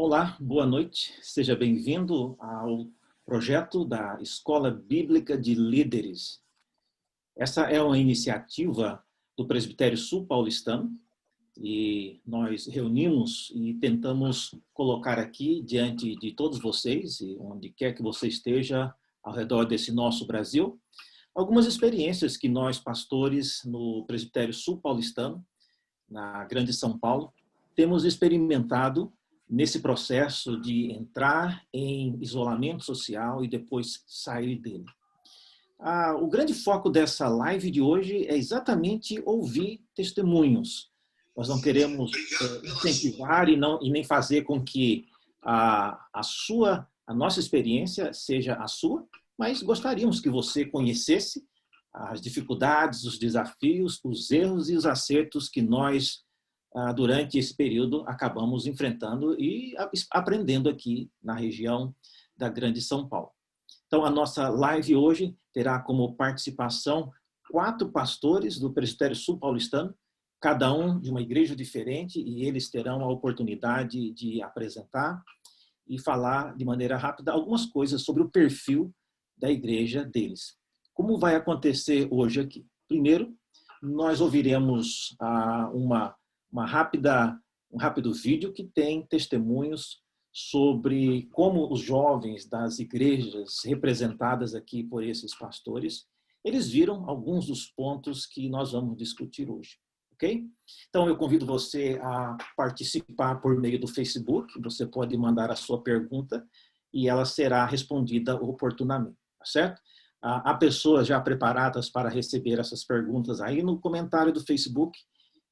Olá, boa noite. Seja bem-vindo ao projeto da Escola Bíblica de Líderes. Essa é uma iniciativa do Presbitério Sul Paulistano e nós reunimos e tentamos colocar aqui diante de todos vocês, e onde quer que você esteja ao redor desse nosso Brasil, algumas experiências que nós, pastores no Presbitério Sul Paulistano, na Grande São Paulo, temos experimentado nesse processo de entrar em isolamento social e depois sair dele. O grande foco dessa live de hoje é exatamente ouvir testemunhos. Nós não queremos incentivar e nem fazer com que a nossa experiência seja a sua, mas gostaríamos que você conhecesse as dificuldades, os desafios, os erros e os acertos que nós, durante esse período, acabamos enfrentando e aprendendo aqui na região da Grande São Paulo. Então, a nossa live hoje terá como participação 4 pastores do Presbitério Sul Paulistano, cada um de uma igreja diferente, e eles terão a oportunidade de apresentar e falar de maneira rápida algumas coisas sobre o perfil da igreja deles. Como vai acontecer hoje aqui? Primeiro, nós ouviremos um rápido vídeo que tem testemunhos sobre como os jovens das igrejas representadas aqui por esses pastores, eles viram alguns dos pontos que nós vamos discutir hoje, ok? Então, eu convido você a participar por meio do Facebook, você pode mandar a sua pergunta e ela será respondida oportunamente, tá certo? Há pessoas já preparadas para receber essas perguntas aí no comentário do Facebook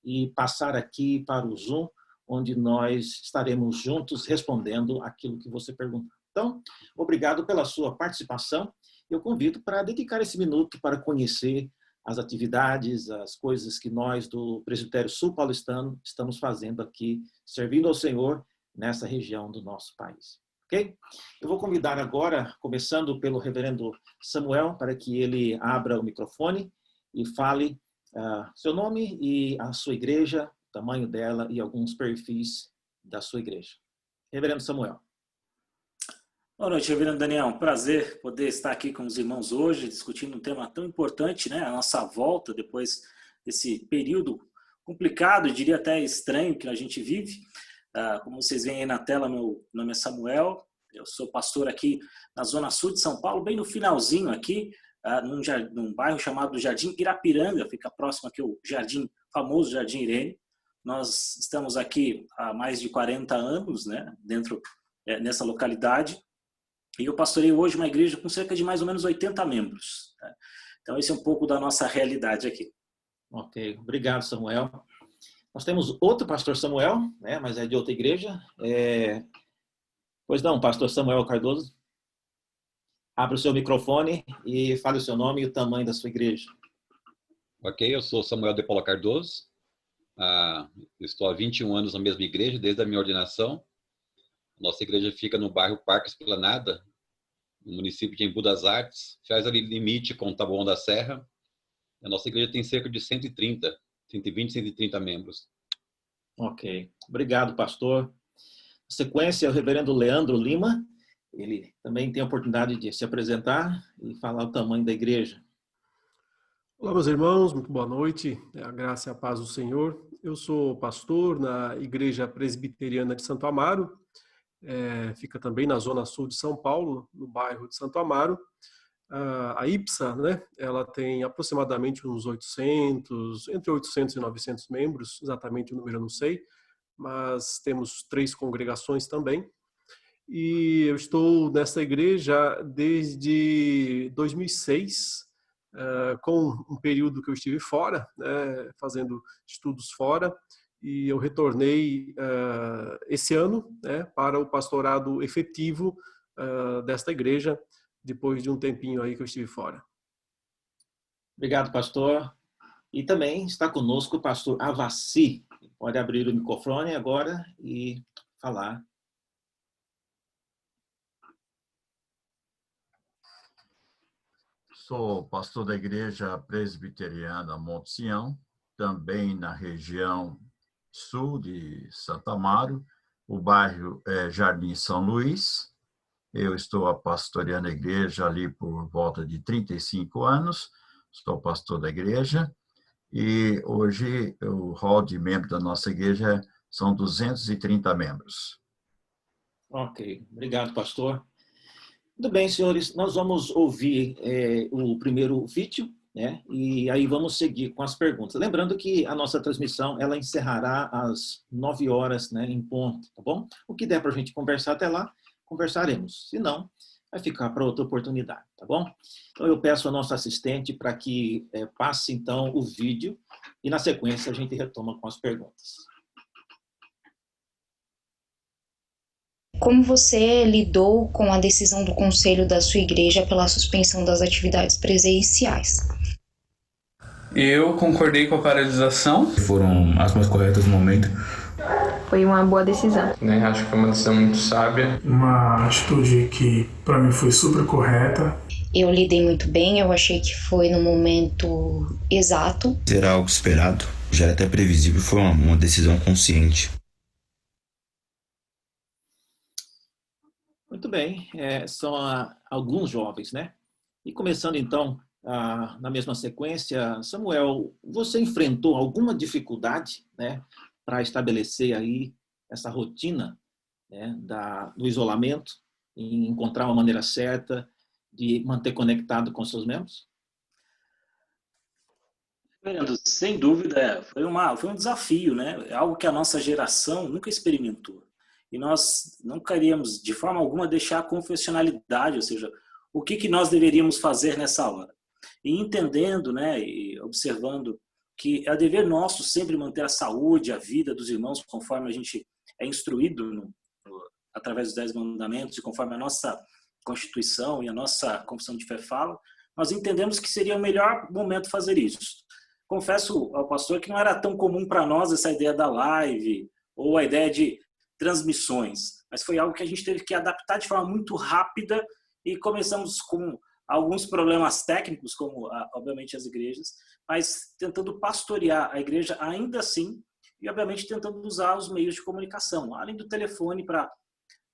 e passar aqui para o Zoom, onde nós estaremos juntos respondendo aquilo que você perguntou. Então, obrigado pela sua participação. Eu convido para dedicar esse minuto para conhecer as atividades, as coisas que nós do Presbitério Sul Paulistano estamos fazendo aqui, servindo ao Senhor nessa região do nosso país. Ok? Eu vou convidar agora, começando pelo reverendo Samuel, para que ele abra o microfone e fale seu nome e a sua igreja, o tamanho dela e alguns perfis da sua igreja. Reverendo Samuel. Boa noite, reverendo Daniel. Um prazer poder estar aqui com os irmãos hoje, discutindo um tema tão importante, né? A nossa volta depois desse período complicado, eu diria até estranho que a gente vive. Como vocês veem aí na tela, meu nome é Samuel, eu sou pastor aqui na Zona Sul de São Paulo, bem no finalzinho aqui, num bairro chamado Jardim Irapiranga, fica próximo aqui ao famoso Jardim Irene. Nós estamos aqui há mais de 40 anos, né, nessa localidade, e eu pastorei hoje uma igreja com cerca de mais ou menos 80 membros. Né? Então, esse é um pouco da nossa realidade aqui. Ok, obrigado, Samuel. Nós temos outro pastor Samuel, né, mas é de outra igreja. Pois não, pastor Samuel Cardoso. Abra o seu microfone e fale o seu nome e o tamanho da sua igreja. Ok, eu sou Samuel de Paula Cardoso. Estou há 21 anos na mesma igreja, desde a minha ordenação. Nossa igreja fica no bairro Parque Esplanada, no município de Embu das Artes, faz ali limite com o Taboão da Serra. A nossa igreja tem cerca de 120, 130 membros. Ok, obrigado, pastor. Na sequência, o reverendo Leandro Lima. Ele também tem a oportunidade de se apresentar e falar o tamanho da igreja. Olá, meus irmãos, muito boa noite. A graça e a paz do Senhor. Eu sou pastor na Igreja Presbiteriana de Santo Amaro. Fica também na Zona Sul de São Paulo, no bairro de Santo Amaro. A IPSA, né, ela tem aproximadamente uns 800, entre 800 e 900 membros, exatamente o número eu não sei, mas temos 3 congregações também. E eu estou nessa igreja desde 2006, com um período que eu estive fora, né, fazendo estudos fora, e eu retornei esse ano, né, para o pastorado efetivo desta igreja, depois de um tempinho aí que eu estive fora. Obrigado, pastor. E também está conosco o pastor Avassi. Pode abrir o microfone agora e falar. Sou pastor da Igreja Presbiteriana Monte Sião, também na região sul de Santo Amaro, o bairro Jardim São Luís. Eu estou pastoreando a igreja ali por volta de 35 anos, sou pastor da igreja, e hoje o hall de membros da nossa igreja são 230 membros. Ok, obrigado, pastor. Muito bem, senhores, nós vamos ouvir o primeiro vídeo, né? E aí vamos seguir com as perguntas. Lembrando que a nossa transmissão, ela encerrará às 9 horas, né, em ponto, tá bom? O que der para a gente conversar até lá, conversaremos. Se não, vai ficar para outra oportunidade, tá bom? Então eu peço ao nosso assistente para que passe, então, o vídeo e, na sequência, a gente retoma com as perguntas. Como você lidou com a decisão do conselho da sua igreja pela suspensão das atividades presenciais? Eu concordei com a paralisação. Foram as mais corretas no momento. Foi uma boa decisão. Acho que foi uma decisão muito sábia. Uma atitude que para mim foi super correta. Eu lidei muito bem, eu achei que foi no momento exato. Era algo esperado, já era até previsível, foi uma decisão consciente. Muito bem, são alguns jovens, né? E começando então, na mesma sequência, Samuel, você enfrentou alguma dificuldade, né, para estabelecer aí essa rotina, né, do isolamento, em encontrar uma maneira certa de manter conectado com seus membros? Fernando, sem dúvida, foi um desafio, né? Algo que a nossa geração nunca experimentou. E nós não queríamos, de forma alguma, deixar a confessionalidade, ou seja, o que nós deveríamos fazer nessa hora. E entendendo, né, e observando que é dever nosso sempre manter a saúde, a vida dos irmãos, conforme a gente é instruído através dos 10 mandamentos e conforme a nossa Constituição e a nossa Confissão de Fé fala, nós entendemos que seria o melhor momento fazer isso. Confesso ao pastor que não era tão comum para nós essa ideia da live ou a ideia de transmissões, mas foi algo que a gente teve que adaptar de forma muito rápida e começamos com alguns problemas técnicos, como obviamente as igrejas, mas tentando pastorear a igreja ainda assim e obviamente tentando usar os meios de comunicação, além do telefone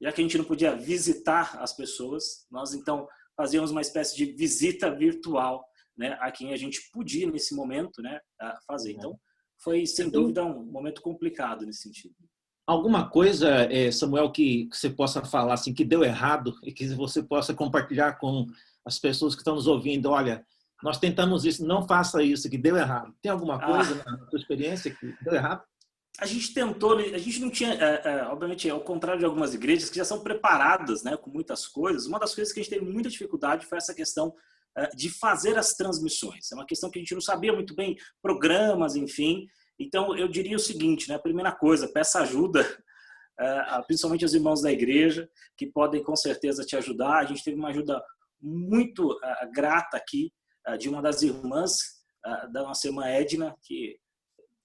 já que a gente não podia visitar as pessoas, nós então fazíamos uma espécie de visita virtual, né, a quem a gente podia nesse momento, né, fazer. Então foi sem dúvida um momento complicado nesse sentido. Alguma coisa, Samuel, que você possa falar assim, que deu errado e que você possa compartilhar com as pessoas que estão nos ouvindo? Olha, nós tentamos isso, não faça isso, que deu errado. Tem alguma coisa na sua experiência que deu errado? A gente tentou, a gente não tinha, obviamente, ao contrário de algumas igrejas que já são preparadas, né, com muitas coisas, uma das coisas que a gente teve muita dificuldade foi essa questão de fazer as transmissões. É uma questão que a gente não sabia muito bem, programas, enfim. Então, eu diria o seguinte, né? A primeira coisa, peça ajuda, principalmente aos irmãos da igreja, que podem com certeza te ajudar. A gente teve uma ajuda muito grata aqui, de uma das irmãs da nossa irmã Edna, que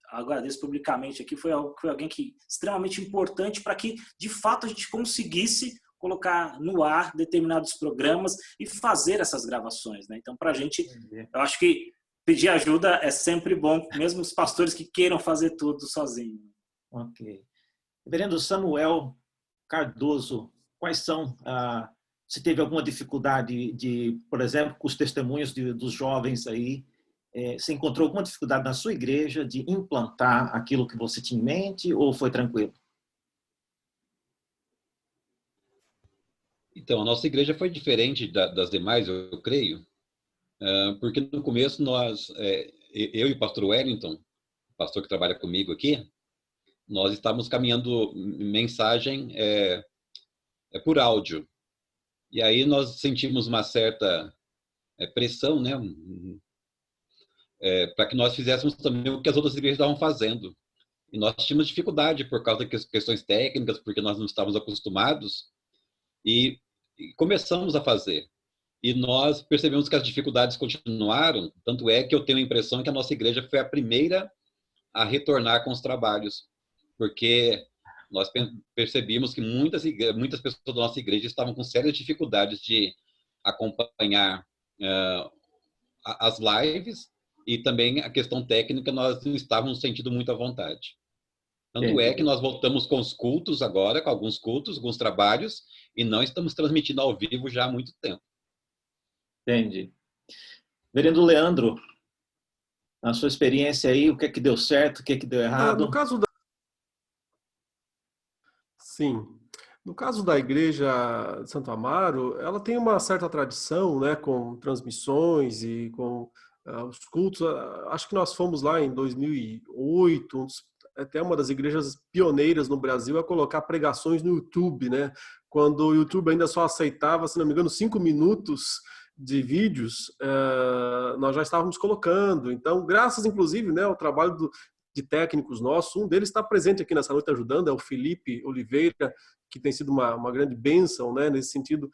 agradeço publicamente aqui, foi alguém que extremamente importante para que, de fato, a gente conseguisse colocar no ar determinados programas e fazer essas gravações, né? Então, para a gente, eu acho que pedir ajuda é sempre bom, mesmo os pastores que queiram fazer tudo sozinho. Ok. Reverendo Samuel Cardoso, quais são, se teve alguma dificuldade por exemplo, com os testemunhos dos jovens aí, você encontrou alguma dificuldade na sua igreja de implantar aquilo que você tinha em mente ou foi tranquilo? Então, a nossa igreja foi diferente das demais, eu creio, porque no começo eu e o pastor Wellington, o pastor que trabalha comigo aqui, nós estávamos caminhando mensagem por áudio. E aí nós sentimos uma certa pressão, né, para que nós fizéssemos também o que as outras igrejas estavam fazendo. E nós tínhamos dificuldade por causa de questões técnicas, porque nós não estávamos acostumados, e começamos a fazer. E nós percebemos que as dificuldades continuaram, tanto é que eu tenho a impressão que a nossa igreja foi a primeira a retornar com os trabalhos, porque nós percebimos que muitas pessoas da nossa igreja estavam com sérias dificuldades de acompanhar as lives, e também a questão técnica nós não estávamos sentindo muito à vontade. Tanto é que nós voltamos com os cultos agora, com alguns cultos, alguns trabalhos, e não estamos transmitindo ao vivo já há muito tempo. Entendi. Reverendo Leandro, a sua experiência aí, o que é que deu certo, o que é que deu errado? No caso da... Sim. No caso da Igreja de Santo Amaro, ela tem uma certa tradição, né, com transmissões e com os cultos. Acho que nós fomos lá em 2008, até uma das igrejas pioneiras no Brasil a colocar pregações no YouTube, né? Quando o YouTube ainda só aceitava, se não me engano, 5 minutos de vídeos, nós já estávamos colocando. Então, graças, inclusive, né, ao trabalho de técnicos nossos, um deles está presente aqui nessa noite ajudando, é o Felipe Oliveira, que tem sido uma grande bênção, né, nesse sentido,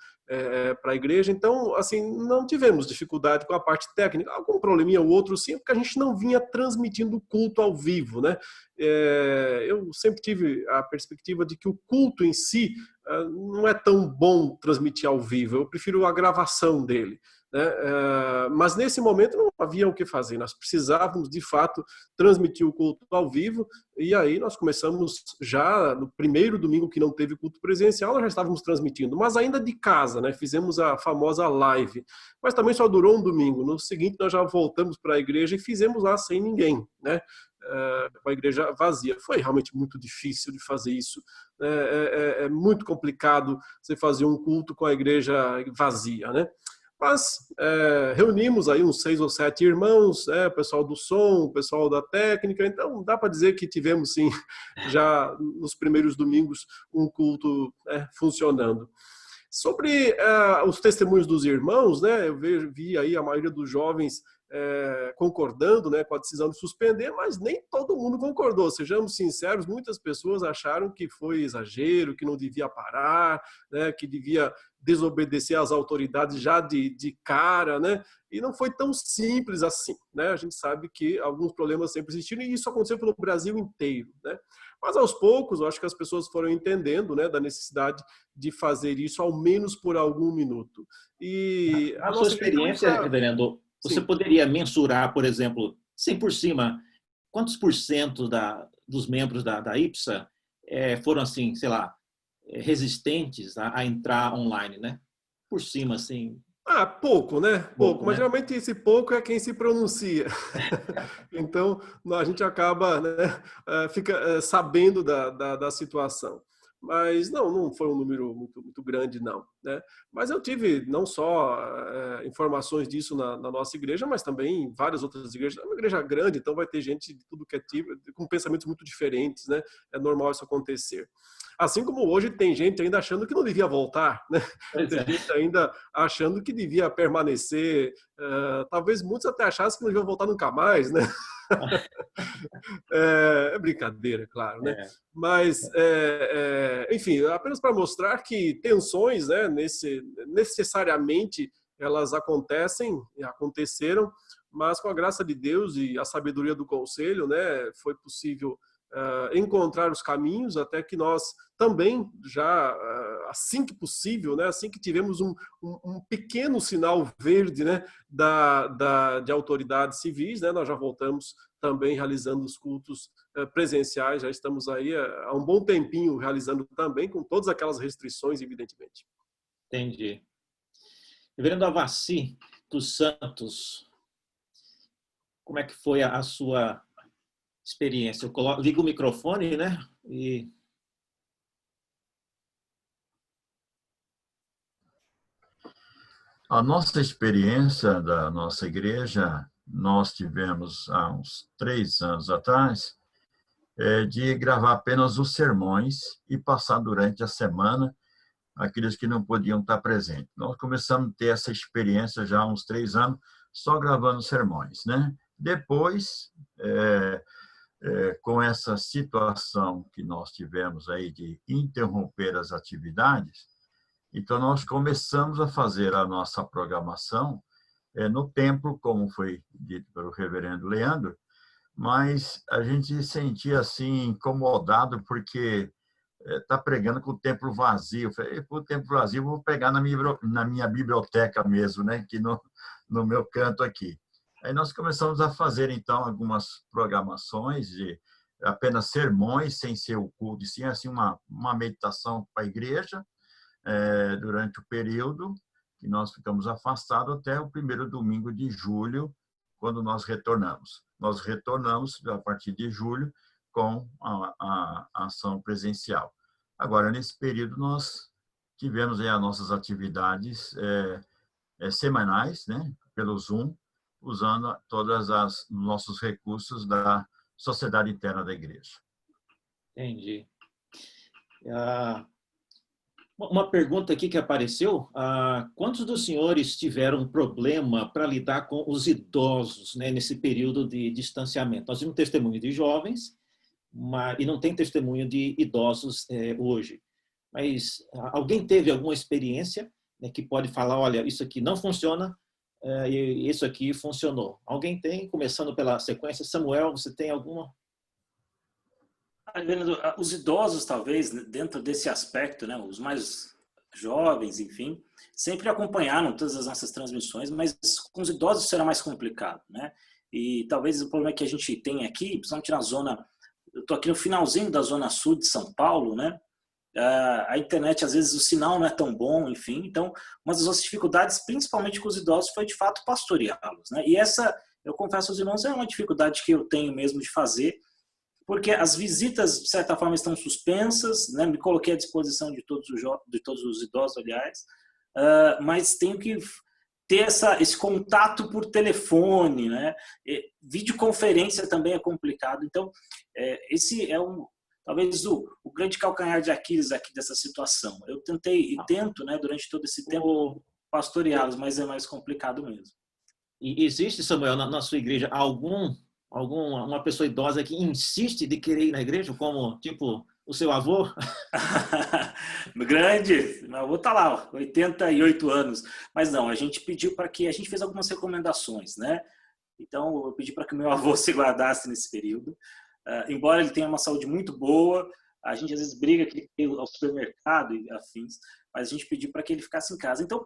para a igreja. Então, assim, não tivemos dificuldade com a parte técnica, algum probleminha ou outro sim, porque a gente não vinha transmitindo o culto ao vivo, né? Eu sempre tive a perspectiva de que o culto em si não é tão bom transmitir ao vivo, eu prefiro a gravação dele, né? Mas nesse momento não havia o que fazer, nós precisávamos de fato transmitir o culto ao vivo, e aí nós começamos já no primeiro domingo que não teve culto presencial, nós já estávamos transmitindo, mas ainda de casa, né? Fizemos a famosa live, mas também só durou um domingo. No seguinte nós já voltamos para a igreja e fizemos lá sem ninguém, né? Com a igreja vazia. Foi realmente muito difícil de fazer isso. É muito complicado você fazer um culto com a igreja vazia, né? Mas reunimos aí uns 6 ou 7 irmãos, o pessoal do som, o pessoal da técnica, então dá para dizer que tivemos sim, já nos primeiros domingos, um culto funcionando. Sobre os testemunhos dos irmãos, né, eu vi aí a maioria dos jovens concordando, né, com a decisão de suspender, mas nem todo mundo concordou. Sejamos sinceros, muitas pessoas acharam que foi exagero, que não devia parar, né, que devia desobedecer às autoridades já de cara, né? E não foi tão simples assim, né? A gente sabe que alguns problemas sempre existiram e isso aconteceu pelo Brasil inteiro, né? Mas aos poucos, eu acho que as pessoas foram entendendo, né, da necessidade de fazer isso ao menos por algum minuto. E a sua experiência, reverendo, você poderia mensurar, por exemplo, sem por cima, quantos por cento dos membros da IPSA foram assim, sei lá, resistentes a entrar online, né? Por cima, assim. Pouco, né? Pouco, mas né? geralmente esse pouco é quem se pronuncia. Então, a gente acaba, né, fica sabendo da situação. Mas não foi um número muito grande, não, né? Mas eu tive não só informações disso na nossa igreja, mas também em várias outras igrejas. É uma igreja grande, então vai ter gente de tudo que é tipo, com pensamentos muito diferentes, né? É normal isso acontecer. Assim como hoje tem gente ainda achando que não devia voltar, né? Tem gente ainda achando que devia permanecer. Talvez muitos até achassem que não deviam voltar nunca mais, né? É brincadeira, claro, né? Mas, enfim, apenas para mostrar que tensões, né, necessariamente elas aconteceram, mas com a graça de Deus e a sabedoria do conselho, né, foi possível encontrar os caminhos até que nós também já, assim que possível, né, assim que tivemos um pequeno sinal verde, né, de autoridades civis, né, nós já voltamos também realizando os cultos presenciais, já estamos aí há um bom tempinho realizando também, com todas aquelas restrições, evidentemente. Entendi. Reverendo Avassi dos Santos, como é que foi a sua experiência? Eu ligo o microfone, né? A nossa experiência da nossa igreja, nós tivemos há uns 3 anos atrás, de gravar apenas os sermões e passar durante a semana aqueles que não podiam estar presentes. Nós começamos a ter essa experiência já há uns 3 anos, só gravando sermões, né? Depois, com essa situação que nós tivemos aí de interromper as atividades, então nós começamos a fazer a nossa programação no templo, como foi dito pelo reverendo Leandro, mas a gente se sentia assim incomodado porque está pregando com o templo vazio. Eu falei, o templo vazio vou pegar na minha biblioteca mesmo, né? Aqui no meu canto aqui. Aí nós começamos a fazer, então, algumas programações de apenas sermões, sem ser o culto, e sim assim, uma meditação para a igreja durante o período que nós ficamos afastados até o primeiro domingo de julho, quando nós retornamos. Nós retornamos a partir de julho com a ação presencial. Agora, nesse período, nós tivemos aí as nossas atividades semanais, né, pelo Zoom, usando todos os nossos recursos da sociedade interna da igreja. Entendi. Uma pergunta aqui que apareceu: quantos dos senhores tiveram problema para lidar com os idosos, né, nesse período de distanciamento? Nós temos testemunho de jovens, e não tem testemunho de idosos hoje. Mas alguém teve alguma experiência, né, que pode falar, olha, isso aqui não funciona, e isso aqui funcionou? Alguém tem? Começando pela sequência. Samuel, você tem alguma? Os idosos, talvez, dentro desse aspecto, né, os mais jovens, enfim, sempre acompanharam todas as nossas transmissões, mas com os idosos será mais complicado, né? E talvez o problema que a gente tem aqui, principalmente na zona, eu estou aqui no finalzinho da zona sul de São Paulo, né? A internet, às vezes, o sinal não é tão bom, enfim. Então, uma das nossas dificuldades, principalmente com os idosos, foi, de fato, pastoreá-los, né? E essa, eu confesso aos irmãos, é uma dificuldade que eu tenho mesmo de fazer, porque as visitas, de certa forma, estão suspensas, né? Me coloquei à disposição de todos os idosos, aliás, mas tenho que ter esse contato por telefone, né? Videoconferência também é complicado. Então, esse é talvez o grande calcanhar de Aquiles aqui dessa situação. Eu tentei e tento, né, durante todo esse tempo, pastoreá-los, mas é mais complicado mesmo. E existe, Samuel, na sua igreja, uma pessoa idosa que insiste de querer ir na igreja, como, tipo, o seu avô? Grande, meu avô está lá, 88 anos. Mas não, a gente pediu para que, a gente fez algumas recomendações, né? Então, eu pedi para que meu avô se guardasse nesse período. Embora ele tenha uma saúde muito boa, a gente às vezes briga que ele ir ao supermercado e afins, mas a gente pediu para que ele ficasse em casa. Então,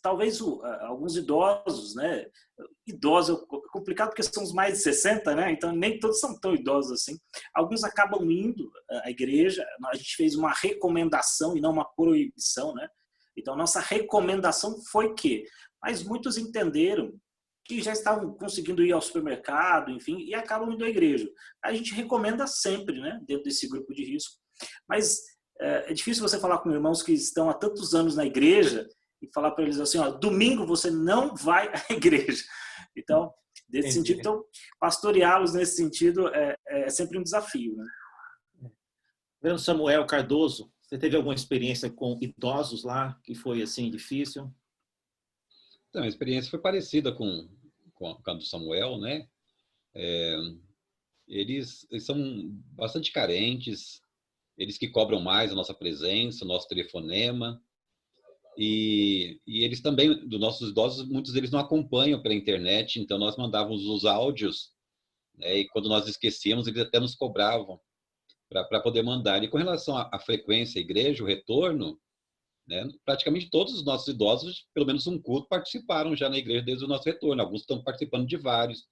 talvez alguns idosos, né? Idosos é complicado porque são os mais de 60, né? Então nem todos são tão idosos assim. Alguns acabam indo à igreja. A gente fez uma recomendação e não uma proibição, né? Então nossa recomendação foi mas muitos entenderam que já estavam conseguindo ir ao supermercado, enfim, e acabam indo à igreja. A gente recomenda sempre, né? Dentro desse grupo de risco. Mas é difícil você falar com irmãos que estão há tantos anos na igreja e falar para eles assim, ó, domingo você não vai à igreja. Então, nesse sentido, então, pastoreá-los nesse sentido é sempre um desafio, né? Vendo Samuel Cardoso, você teve alguma experiência com idosos lá que foi assim difícil? Então, a experiência foi parecida com a do Samuel, né? Eles são bastante carentes, eles que cobram mais a nossa presença, o nosso telefonema. E eles também, dos nossos idosos, muitos deles não acompanham pela internet, então nós mandávamos os áudios, né, e quando nós esquecíamos, eles até nos cobravam para poder mandar. E com relação à frequência, à igreja, o retorno, né, praticamente todos os nossos idosos, pelo menos um culto, participaram já na igreja desde o nosso retorno. Alguns estão participando de vários.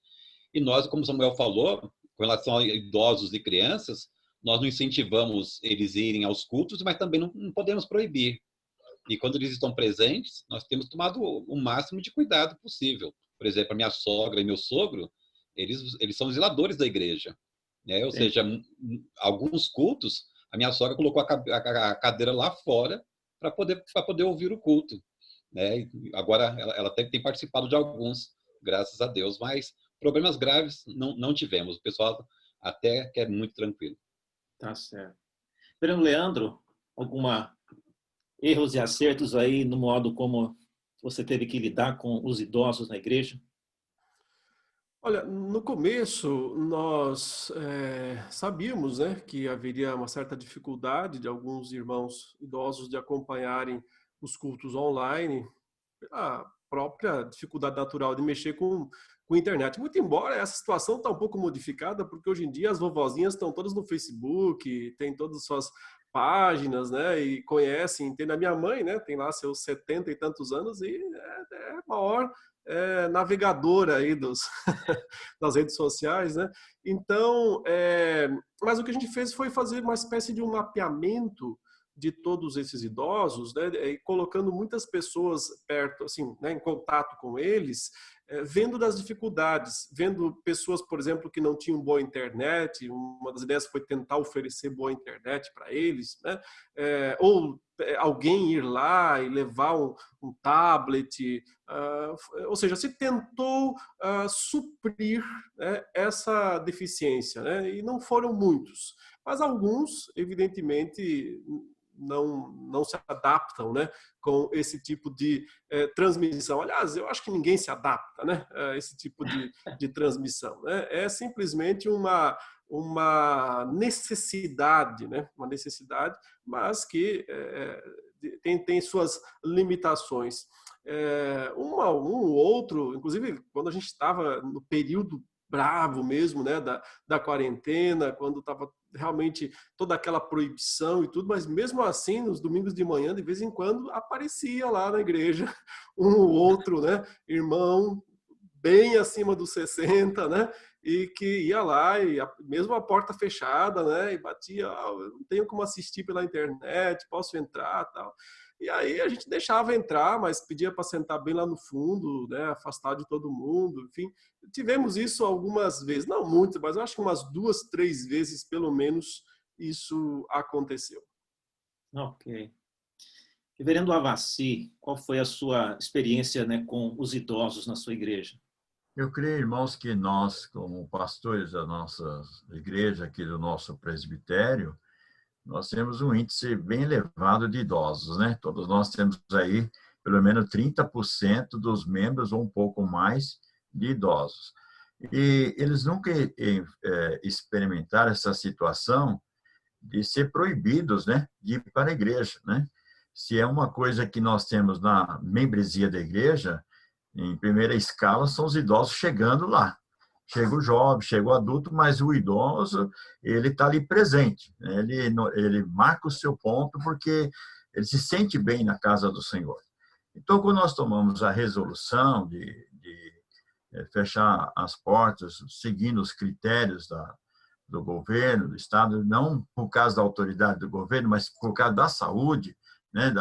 E nós, como o Samuel falou, com relação a idosos e crianças, nós não incentivamos eles a irem aos cultos, mas também não podemos proibir. E quando eles estão presentes, nós temos tomado o máximo de cuidado possível. Por exemplo, a minha sogra e meu sogro, eles são zeladores da igreja, né? Ou seja, alguns cultos, a minha sogra colocou a cadeira lá fora para poder ouvir o culto, né? E agora ela tem participado de alguns, graças a Deus, mas problemas graves não tivemos. O pessoal até que é muito tranquilo. Tá certo. Fernando Leandro, erros e acertos aí no modo como você teve que lidar com os idosos na igreja? Olha, no começo nós sabíamos, né, que haveria uma certa dificuldade de alguns irmãos idosos de acompanharem os cultos online, a própria dificuldade natural de mexer com a internet. Muito embora essa situação está um pouco modificada, porque hoje em dia as vovozinhas estão todas no Facebook, tem todas as suas páginas, né, e conhecem, tem a minha mãe, né, tem lá seus 70 e tantos anos e é maior navegadora aí das redes sociais, né? Então, mas o que a gente fez foi fazer uma espécie de um mapeamento de todos esses idosos, né, e colocando muitas pessoas perto, assim, né, em contato com eles, vendo das dificuldades, vendo pessoas, por exemplo, que não tinham boa internet. Uma das ideias foi tentar oferecer boa internet para eles, né, ou alguém ir lá e levar um tablet, ou seja, se tentou suprir, né, essa deficiência, né, e não foram muitos, mas alguns, evidentemente, não se adaptam, né, com esse tipo de transmissão. Aliás, eu acho que ninguém se adapta, né, a esse tipo de transmissão, né? É simplesmente uma necessidade, né, uma necessidade, mas que tem suas limitações. Um ou outro, inclusive quando a gente estava no período bravo mesmo, né, da quarentena, quando estava realmente toda aquela proibição e tudo, mas mesmo assim, nos domingos de manhã, de vez em quando, aparecia lá na igreja um ou outro, né, irmão bem acima dos 60, né, e que ia lá, e mesmo a porta fechada, né, e batia, eu não tenho como assistir pela internet, posso entrar, tal. E aí a gente deixava entrar, mas pedia para sentar bem lá no fundo, né, afastado de todo mundo, enfim. Tivemos isso algumas vezes, não muitas, mas eu acho que umas 2, 3 vezes, pelo menos, isso aconteceu. Ok. Reverendo Avassi, qual foi a sua experiência, né, com os idosos na sua igreja? Eu creio, irmãos, que nós, como pastores da nossa igreja, aqui do nosso presbitério, nós temos um índice bem elevado de idosos, né? Todos nós temos aí pelo menos 30% dos membros ou um pouco mais de idosos. E eles nunca experimentaram essa situação de ser proibidos, né, de ir para a igreja, né? Se é uma coisa que nós temos na membresia da igreja, em primeira escala são os idosos chegando lá. Chega o jovem, chega o adulto, mas o idoso, ele está ali presente. Ele marca o seu ponto porque ele se sente bem na casa do Senhor. Então, quando nós tomamos a resolução de fechar as portas, seguindo os critérios do governo, do Estado, não por causa da autoridade do governo, mas por causa da saúde, né,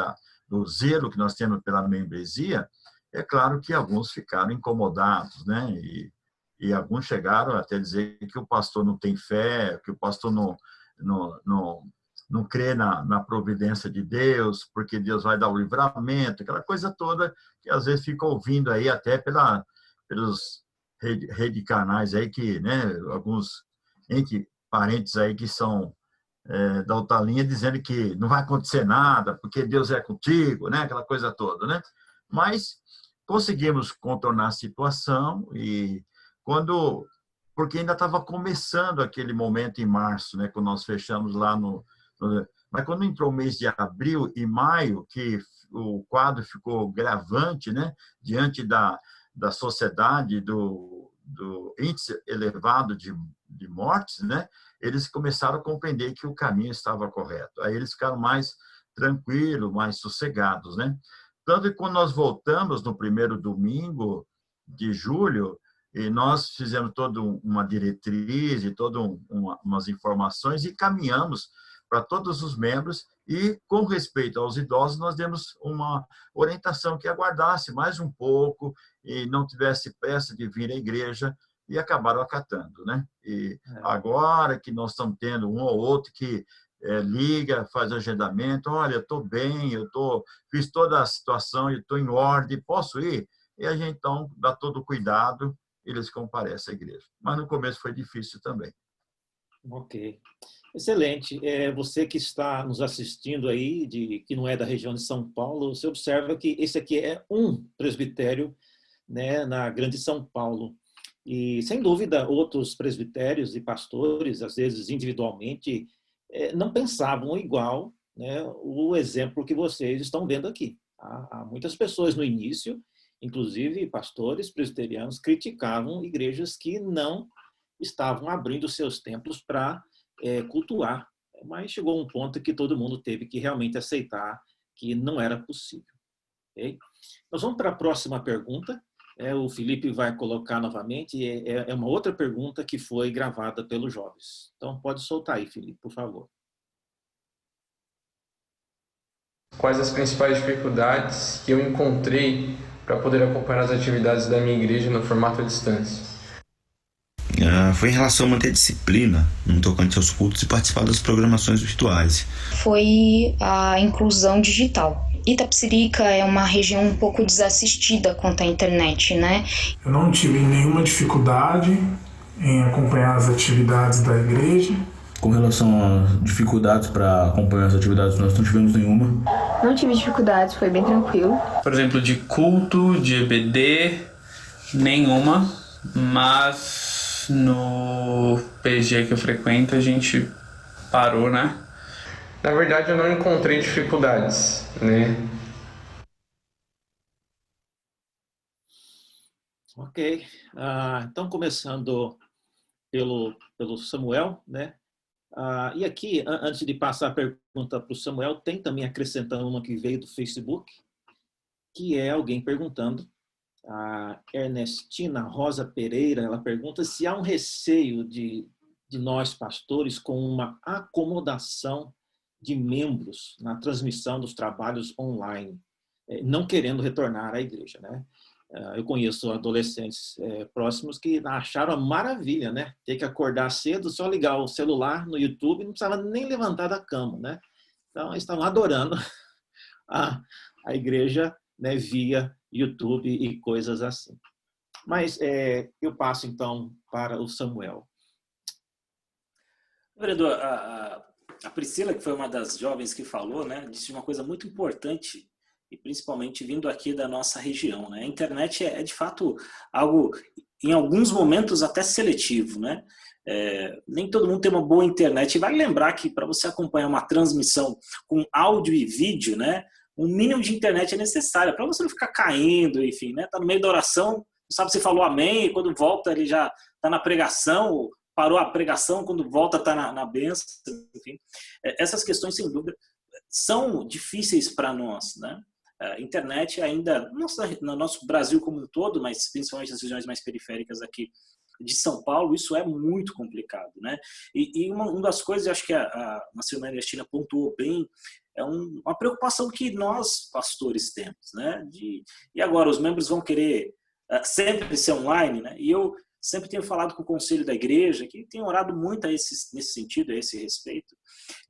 do zelo que nós temos pela membresia, é claro que alguns ficaram incomodados, né, e alguns chegaram até dizer que o pastor não tem fé, que o pastor não crê na providência de Deus, porque Deus vai dar o livramento, aquela coisa toda que às vezes fica ouvindo aí até pelos rede canais aí que, né, alguns entre parentes aí que são da outra linha dizendo que não vai acontecer nada, porque Deus é contigo, né, aquela coisa toda, né? Mas conseguimos contornar a situação e porque ainda estava começando aquele momento em março, né, quando nós fechamos lá mas quando entrou o mês de abril e maio, que o quadro ficou gravante, né, diante da sociedade, do índice elevado de mortes, né, eles começaram a compreender que o caminho estava correto. Aí eles ficaram mais tranquilos, mais sossegados, né? Tanto que quando nós voltamos no primeiro domingo de julho, e nós fizemos toda uma diretriz e todas umas informações e caminhamos para todos os membros e, com respeito aos idosos, nós demos uma orientação que aguardasse mais um pouco e não tivesse pressa de vir à igreja e acabaram acatando, né? E agora que nós estamos tendo um ou outro que liga, faz agendamento, olha, eu estou bem, fiz toda a situação, eu estou em ordem, posso ir? E a gente, então, dá todo o cuidado, eles comparecem à igreja. Mas no começo foi difícil também. Ok. Excelente. Você que está nos assistindo aí, que não é da região de São Paulo, você observa que esse aqui é um presbitério, né, na Grande São Paulo. E, sem dúvida, outros presbitérios e pastores, às vezes individualmente, não pensavam igual, né, o exemplo que vocês estão vendo aqui. Há muitas pessoas no início, inclusive pastores presbiterianos, criticavam igrejas que não estavam abrindo seus templos para cultuar. Mas chegou um ponto que todo mundo teve que realmente aceitar que não era possível. Okay? Nós vamos para a próxima pergunta. o Felipe vai colocar novamente, é uma outra pergunta que foi gravada pelos jovens. Então, pode soltar aí, Felipe, por favor. Quais as principais dificuldades que eu encontrei para poder acompanhar as atividades da minha igreja no formato à distância? Foi em relação a manter a disciplina no tocante aos cultos e participar das programações virtuais. Foi a inclusão digital. Itapecerica é uma região um pouco desassistida quanto à internet, né? Eu não tive nenhuma dificuldade em acompanhar as atividades da igreja. Com relação às dificuldades para acompanhar as atividades, nós não tivemos nenhuma. Não tive dificuldades, foi bem tranquilo. Por exemplo, de culto, de EBD, nenhuma, mas no PG que eu frequento a gente parou, né? Na verdade, eu não encontrei dificuldades, né? Ok. Então, começando pelo Samuel, né? E aqui, antes de passar a pergunta para o Samuel, tem também acrescentando uma que veio do Facebook, que é alguém perguntando, a Ernestina Rosa Pereira, ela pergunta se há um receio de nós, pastores, com uma acomodação de membros na transmissão dos trabalhos online, não querendo retornar à igreja, né? Eu conheço adolescentes próximos que acharam a maravilha, né? Ter que acordar cedo, só ligar o celular no YouTube, não precisava nem levantar da cama, né? Então, eles estavam adorando a igreja, né, via YouTube e coisas assim. Mas eu passo, então, para o Samuel. Vereador, a Priscila, que foi uma das jovens que falou, né, disse uma coisa muito importante, e principalmente vindo aqui da nossa região, né? A internet é de fato algo, em alguns momentos, até seletivo, né? Nem todo mundo tem uma boa internet. E vale lembrar que para você acompanhar uma transmissão com áudio e vídeo, né, um mínimo de internet é necessário, para você não ficar caindo, enfim, né? Tá no meio da oração, não sabe se falou amém, e quando volta ele já está na pregação, parou a pregação, quando volta está na bênção, enfim. Essas questões, sem dúvida, são difíceis para nós, né? A internet ainda, no nosso Brasil como um todo, mas principalmente nas regiões mais periféricas aqui de São Paulo, isso é muito complicado, né? E uma das coisas, eu acho que a irmã Ernestina pontuou bem, é uma preocupação que nós, pastores, temos, né? E agora, os membros vão querer sempre ser online, né? E eu sempre tenho falado com o conselho da igreja, que tem orado muito nesse sentido, a esse respeito,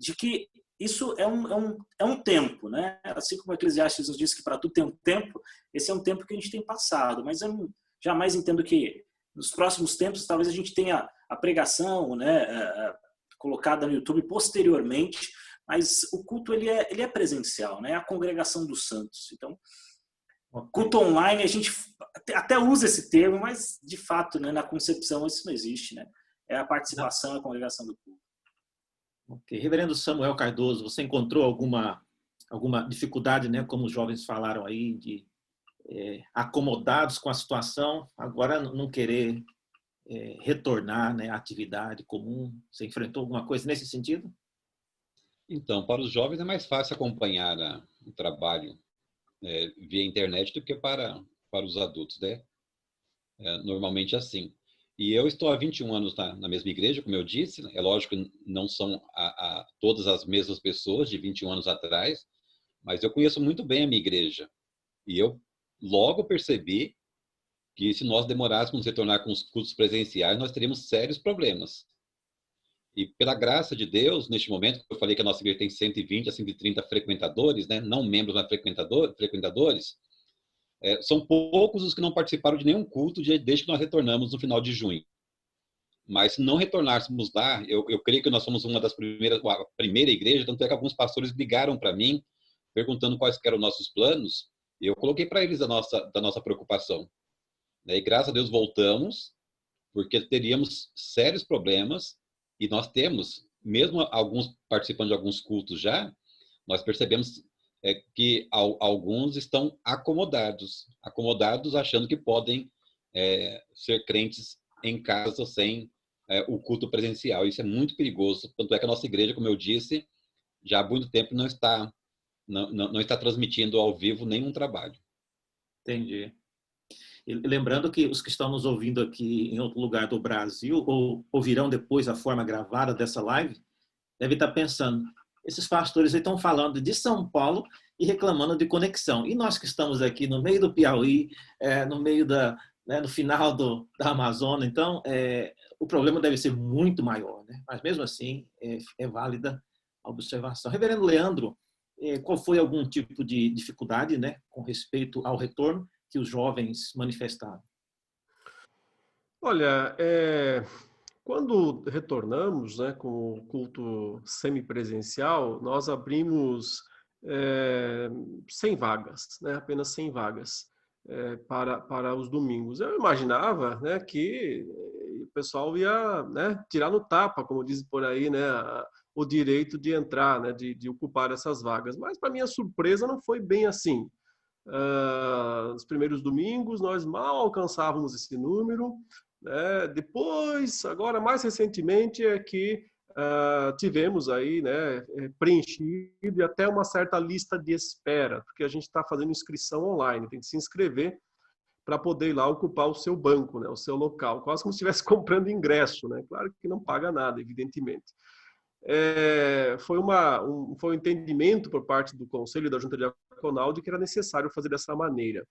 de que isso é um tempo, né? Assim como o Eclesiastes nos diz que para tudo tem um tempo, esse é um tempo que a gente tem passado, mas eu jamais entendo que nos próximos tempos talvez a gente tenha a pregação, né, colocada no YouTube posteriormente, mas o culto ele é presencial, né? É a congregação dos santos. Então, culto online, a gente até usa esse termo, mas de fato, né, na concepção isso não existe, né? É a participação, a congregação do culto. Ok. Reverendo Samuel Cardoso, você encontrou alguma dificuldade, né, como os jovens falaram aí, de acomodados com a situação, agora não querer retornar, né, à atividade comum? Você enfrentou alguma coisa nesse sentido? Então, para os jovens é mais fácil acompanhar o trabalho via internet do que para os adultos, né? Normalmente assim. E eu estou há 21 anos na mesma igreja, como eu disse. É lógico que não são todas as mesmas pessoas de 21 anos atrás, mas eu conheço muito bem a minha igreja. E eu logo percebi que se nós demorássemos a retornar com os cultos presenciais, nós teríamos sérios problemas. E pela graça de Deus, neste momento, eu falei que a nossa igreja tem 120 a 130 frequentadores, né? Não membros, mas frequentadores. São poucos os que não participaram de nenhum culto desde que nós retornamos no final de junho. Mas se não retornássemos lá, eu creio que nós somos a primeira igreja, tanto é que alguns pastores ligaram para mim, perguntando quais eram os nossos planos, e eu coloquei para eles da nossa preocupação. E graças a Deus voltamos, porque teríamos sérios problemas, e nós temos, mesmo alguns participando de alguns cultos já, nós percebemos que alguns estão acomodados achando que podem ser crentes em casa sem o culto presencial. Isso é muito perigoso, tanto é que a nossa igreja, como eu disse, já há muito tempo não está transmitindo ao vivo nenhum trabalho. Entendi. E lembrando que os que estão nos ouvindo aqui em outro lugar do Brasil, ou ouvirão depois a forma gravada dessa live, devem estar pensando, esses pastores estão falando de São Paulo e reclamando de conexão. E nós que estamos aqui no meio do Piauí, no meio no final da Amazônia, então o problema deve ser muito maior, né? Mas mesmo assim é válida a observação. Reverendo Leandro, qual foi algum tipo de dificuldade, né, com respeito ao retorno que os jovens manifestaram? Olha, quando retornamos, né, com o culto semipresencial, nós abrimos 100 vagas, né, apenas 100 vagas para os domingos. Eu imaginava, né, que o pessoal ia, né, tirar no tapa, como dizem por aí, né, o direito de entrar, né, de ocupar essas vagas. Mas, para minha surpresa, não foi bem assim. Nos primeiros domingos, nós mal alcançávamos esse número. Depois, agora mais recentemente, é que tivemos aí, né, preenchido e até uma certa lista de espera, porque a gente está fazendo inscrição online, tem que se inscrever para poder ir lá ocupar o seu banco, né, o seu local, quase como se estivesse comprando ingresso, né? Claro que não paga nada, evidentemente. Foi um entendimento por parte do Conselho da Junta Diaconal de que era necessário fazer dessa maneira.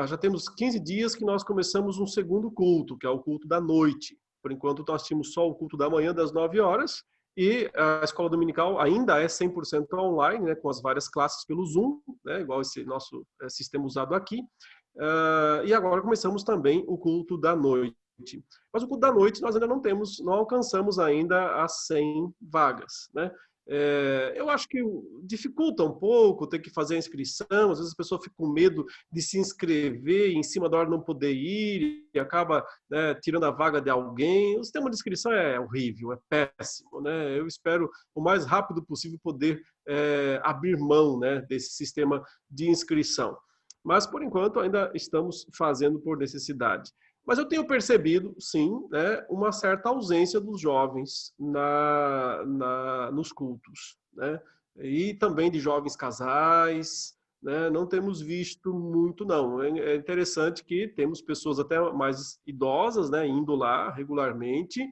Já temos 15 dias que nós começamos um segundo culto, que é o culto da noite. Por enquanto, nós tínhamos só o culto da manhã, das 9 horas, e a escola dominical ainda é 100% online, né, com as várias classes pelo Zoom, né, igual esse nosso sistema usado aqui. E agora começamos também o culto da noite. Mas o culto da noite nós ainda não alcançamos ainda as 100 vagas, né? Eu acho que dificulta um pouco ter que fazer a inscrição, às vezes a pessoa fica com medo de se inscrever e em cima da hora não poder ir e acaba, né, tirando a vaga de alguém. O sistema de inscrição é horrível, é péssimo, né? Eu espero o mais rápido possível poder abrir mão, né, desse sistema de inscrição. Mas, por enquanto, ainda estamos fazendo por necessidade. Mas eu tenho percebido, sim, né, uma certa ausência dos jovens nos cultos, né? E também de jovens casais, né? Não temos visto muito, não. É interessante que temos pessoas até mais idosas, né, indo lá regularmente,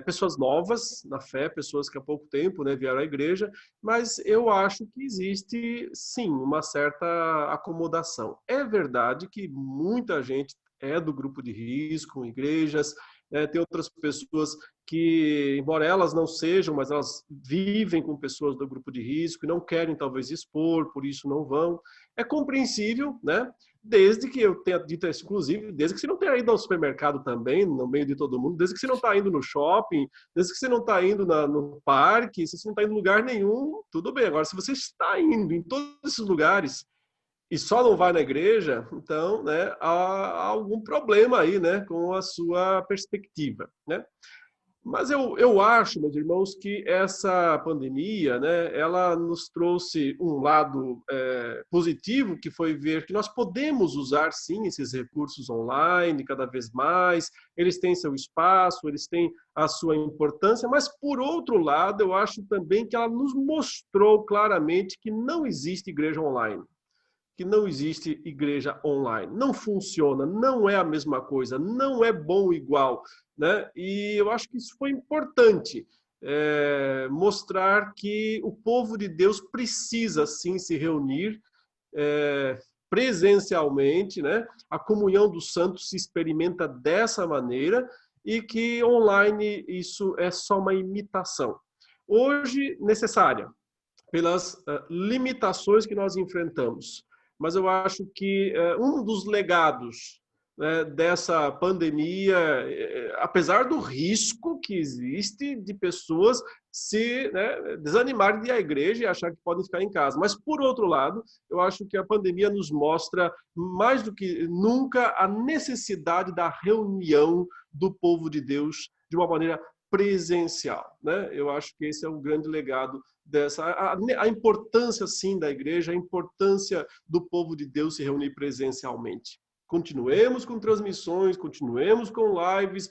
pessoas novas na fé, pessoas que há pouco tempo, né, vieram à igreja, mas eu acho que existe, sim, uma certa acomodação. É verdade que muita gente do grupo de risco, igrejas, tem outras pessoas que, embora elas não sejam, mas elas vivem com pessoas do grupo de risco e não querem talvez expor, por isso não vão. É compreensível, né? Desde que eu tenha dito isso, inclusive, desde que você não tenha ido ao supermercado também, no meio de todo mundo, desde que você não está indo no shopping, desde que você não está indo no parque, se você não está indo em lugar nenhum, tudo bem. Agora, se você está indo em todos esses lugares e só não vai na igreja, então, né, há algum problema aí, né, com a sua perspectiva, né? Mas eu acho, meus irmãos, que essa pandemia, né, ela nos trouxe um lado positivo, que foi ver que nós podemos usar, sim, esses recursos online cada vez mais, eles têm seu espaço, eles têm a sua importância, mas, por outro lado, eu acho também que ela nos mostrou claramente que não existe igreja online. Que não existe igreja online. Não funciona, não é a mesma coisa, não é bom igual, né? E eu acho que isso foi importante, mostrar que o povo de Deus precisa, sim, se reunir presencialmente, né? A comunhão dos santos se experimenta dessa maneira e que online isso é só uma imitação. Hoje, necessária, pelas limitações que nós enfrentamos. Mas eu acho que um dos legados, né, dessa pandemia, apesar do risco que existe de pessoas se, né, desanimarem de ir à igreja e achar que podem ficar em casa. Mas, por outro lado, eu acho que a pandemia nos mostra, mais do que nunca, a necessidade da reunião do povo de Deus de uma maneira presencial, né? Eu acho que esse é o grande legado a importância, sim, da igreja, a importância do povo de Deus se reunir presencialmente. continuemos com transmissões, continuemos com lives,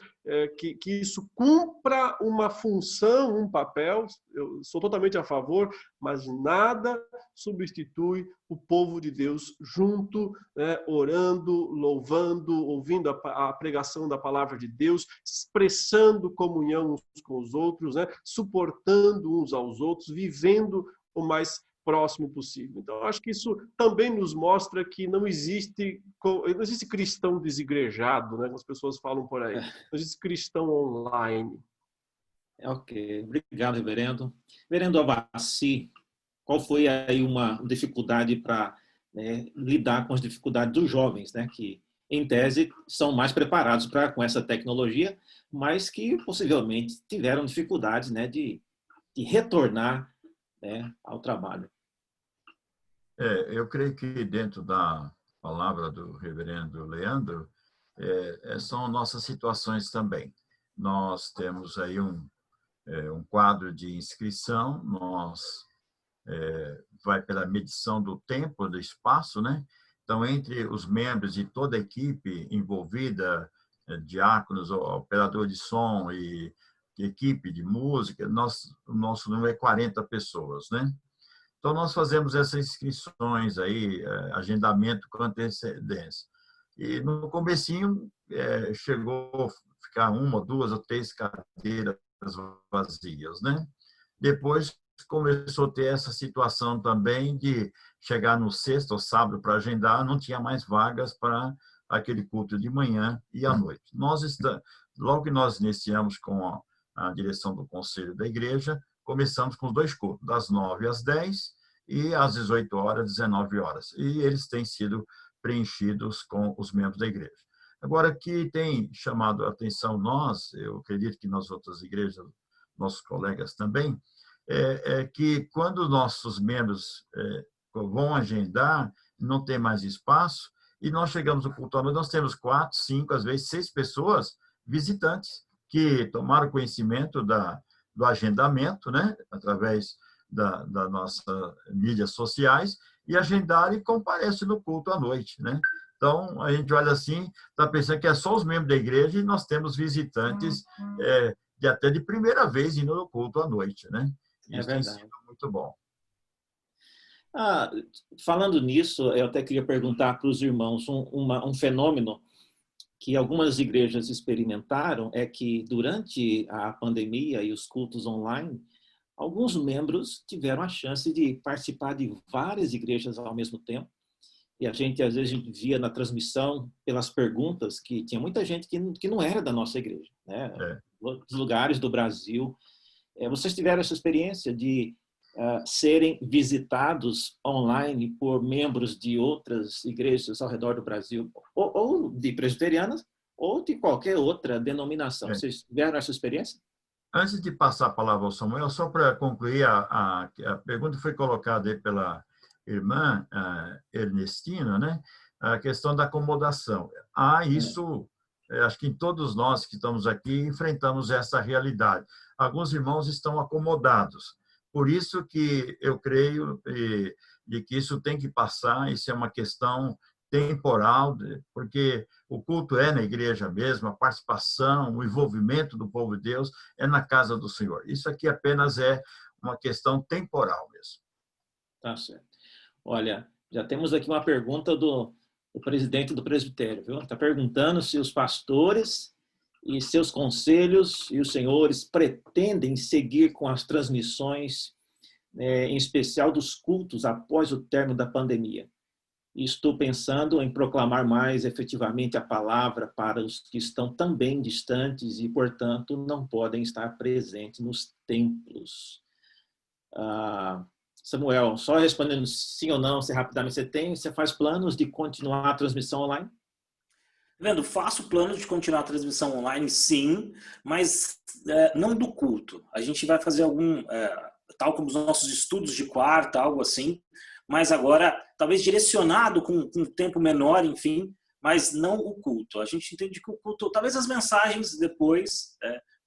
que isso cumpra uma função, um papel. Eu sou totalmente a favor, mas nada substitui o povo de Deus junto, né, orando, louvando, ouvindo a pregação da palavra de Deus, expressando comunhão uns com os outros, né, suportando uns aos outros, vivendo o mais próximo possível. Então, acho que isso também nos mostra que não existe cristão desigrejado, né? Como as pessoas falam por aí. Não existe cristão online. Ok, obrigado, reverendo. Reverendo Avassi, qual foi aí uma dificuldade para lidar com as dificuldades dos jovens, né? Que, em tese, são mais preparados com essa tecnologia, mas que possivelmente tiveram dificuldades, né, de retornar, né, ao trabalho. Eu creio que dentro da palavra do reverendo Leandro, são nossas situações também. Nós temos aí um quadro de inscrição, vai pela medição do tempo, do espaço, né? Então, entre os membros de toda a equipe envolvida, diáconos, operador de som e equipe de música, o nosso número é 40 pessoas, né? Então, nós fazemos essas inscrições aí, agendamento com antecedência. E no comecinho, chegou a ficar 1, 2 ou 3 cadeiras vazias, né? Depois começou a ter essa situação também de chegar no sexta ou sábado para agendar, não tinha mais vagas para aquele culto de manhã e à noite. Logo que nós iniciamos com a direção do Conselho da Igreja, começamos com os 2 cultos, das 9 às 10 e às 18 horas, 19 horas. E eles têm sido preenchidos com os membros da igreja. Agora, que tem chamado a atenção eu acredito que nas outras igrejas, nossos colegas também, é que quando nossos membros vão agendar, não tem mais espaço, e nós chegamos no culto à noite, nós temos 4, 5, às vezes 6 pessoas visitantes que tomaram conhecimento do agendamento, né, através das nossas mídias sociais, e agendaram e comparecem no culto à noite, né? Então, a gente olha assim, está pensando que é só os membros da igreja e nós temos visitantes até de primeira vez indo no culto à noite, né? Isso tem sido muito bom. Falando nisso, eu até queria perguntar para os irmãos um fenômeno que algumas igrejas experimentaram é que durante a pandemia e os cultos online, alguns membros tiveram a chance de participar de várias igrejas ao mesmo tempo. E a gente, às vezes, via na transmissão, pelas perguntas, que tinha muita gente que não era da nossa igreja, né? Dos lugares do Brasil. Vocês tiveram essa experiência de serem visitados online por membros de outras igrejas ao redor do Brasil, ou de presbiterianas, ou de qualquer outra denominação? Vocês tiveram essa experiência? Antes de passar a palavra ao Samuel, só para concluir, a pergunta foi colocada aí pela irmã Ernestina, né? A questão da acomodação. Isso, acho que em todos nós que estamos aqui enfrentamos essa realidade. Alguns irmãos estão acomodados. Por isso que eu creio de que isso tem que passar, isso é uma questão temporal, porque o culto é na igreja mesmo, a participação, o envolvimento do povo de Deus é na casa do Senhor. Isso aqui apenas é uma questão temporal mesmo. Tá certo. Olha, já temos aqui uma pergunta do presidente do presbitério, viu? Está perguntando se os pastores e seus conselhos e os senhores pretendem seguir com as transmissões, em especial dos cultos após o término da pandemia. Estou pensando em proclamar mais efetivamente a palavra para os que estão também distantes e, portanto, não podem estar presentes nos templos. Samuel, só respondendo sim ou não, se rapidamente você faz planos de continuar a transmissão online? Vendo, faço planos de continuar a transmissão online, sim, mas não do culto. A gente vai fazer tal como os nossos estudos de quarta, algo assim, mas agora talvez direcionado com um tempo menor, enfim, mas não o culto. A gente entende que o culto, talvez as mensagens depois,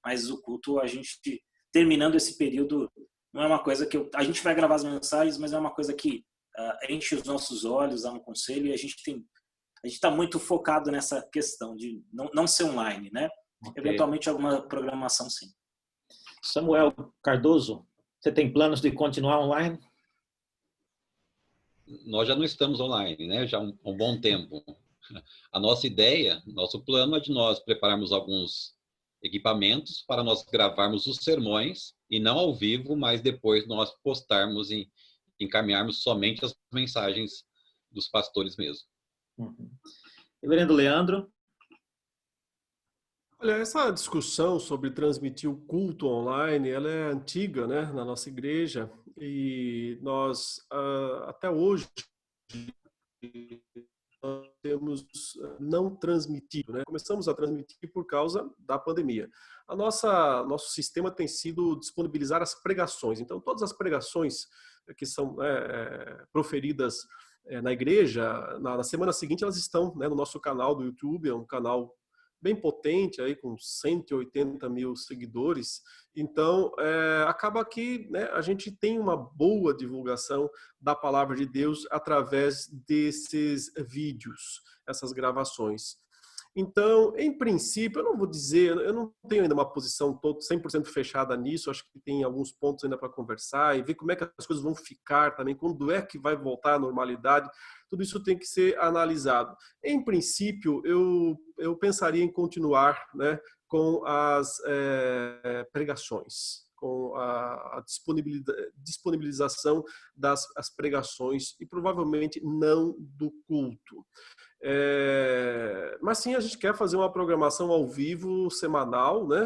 mas o culto, a gente terminando esse período, não é uma coisa que a gente vai gravar as mensagens, mas é uma coisa que enche os nossos olhos, dá um conselho, e a gente a gente está muito focado nessa questão de não ser online, né? Ok. Eventualmente alguma programação, sim. Samuel Cardoso, você tem planos de continuar online? Nós já não estamos online, né? Já há um bom tempo. A nossa ideia, nosso plano é de nós prepararmos alguns equipamentos para nós gravarmos os sermões, e não ao vivo, mas depois nós postarmos e encaminharmos somente as mensagens dos pastores mesmo. Uhum. Reverendo Leandro? Olha, essa discussão sobre transmitir o culto online, ela é antiga, né, na nossa igreja, e nós, até hoje, nós temos não transmitido, né? Começamos a transmitir por causa da pandemia. Nosso sistema tem sido disponibilizar as pregações. Então, todas as pregações que são proferidas na igreja, na semana seguinte elas estão, né, no nosso canal do YouTube, é um canal bem potente, aí com 180 mil seguidores. Então, acaba que, né, a gente tem uma boa divulgação da palavra de Deus através desses vídeos, essas gravações. Então, em princípio, eu não vou dizer, eu não tenho ainda uma posição 100% fechada nisso, acho que tem alguns pontos ainda para conversar e ver como é que as coisas vão ficar também, quando é que vai voltar à normalidade, tudo isso tem que ser analisado. Em princípio, eu pensaria em continuar, né, com as pregações, com a disponibilização das pregações e provavelmente não do culto. Mas sim, a gente quer fazer uma programação ao vivo semanal, né?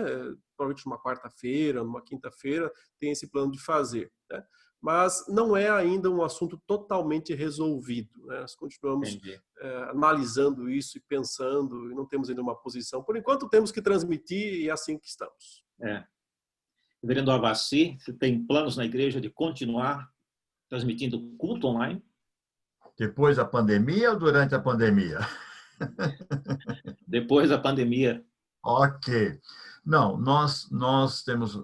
Provavelmente numa quarta-feira, numa quinta-feira, tem esse plano de fazer, né? Mas não é ainda um assunto totalmente resolvido, né? Nós continuamos analisando isso e pensando, e não temos ainda uma posição. Por enquanto temos que transmitir e é assim que estamos. Reverendo Avassi, você tem planos na igreja de continuar transmitindo culto online? Depois da pandemia ou durante a pandemia? Depois da pandemia. Ok. Não, nós temos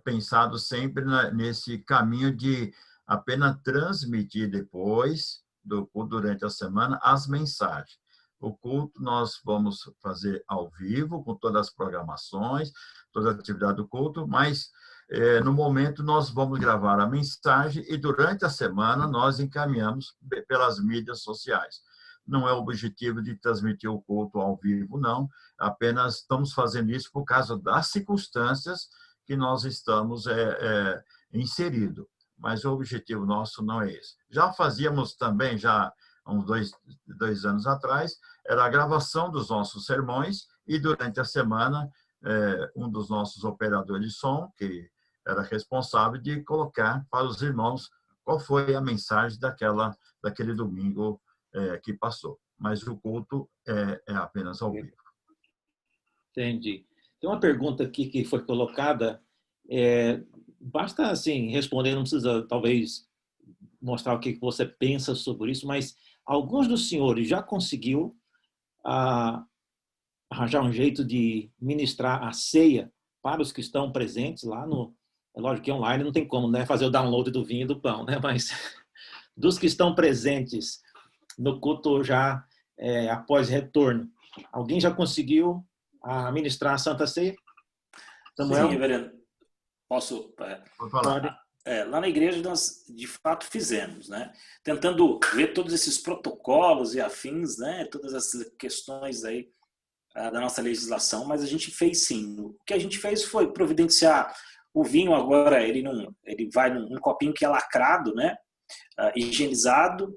pensado sempre nesse caminho de apenas transmitir depois, durante a semana, as mensagens. O culto nós vamos fazer ao vivo, com todas as programações, toda a atividade do culto, mas no momento nós vamos gravar a mensagem e durante a semana nós encaminhamos pelas mídias sociais. Não é o objetivo de transmitir o culto ao vivo, não. Apenas estamos fazendo isso por causa das circunstâncias que nós estamos inseridos. Mas o objetivo nosso não é esse. Já fazíamos também, já há uns dois anos atrás, era a gravação dos nossos sermões e durante a semana um dos nossos operadores de som, que era responsável de colocar para os irmãos qual foi a mensagem daquele domingo que passou. Mas o culto é apenas ao vivo. Entendi. Tem uma pergunta aqui que foi colocada. Basta assim responder, não precisa talvez mostrar o que você pensa sobre isso, mas alguns dos senhores já conseguiu arranjar um jeito de ministrar a ceia para os que estão presentes lá no... É lógico que online não tem como, né, fazer o download do vinho e do pão, né? Mas dos que estão presentes no culto já após retorno, alguém já conseguiu ministrar a Santa Ceia? Samuel? Sim, reverendo. Posso? Lá na igreja nós de fato fizemos, né? Tentando ver todos esses protocolos e afins, né? Todas essas questões aí da nossa legislação, mas a gente fez sim. O que a gente fez foi providenciar o vinho. Agora ele vai num copinho que é lacrado, né? Higienizado,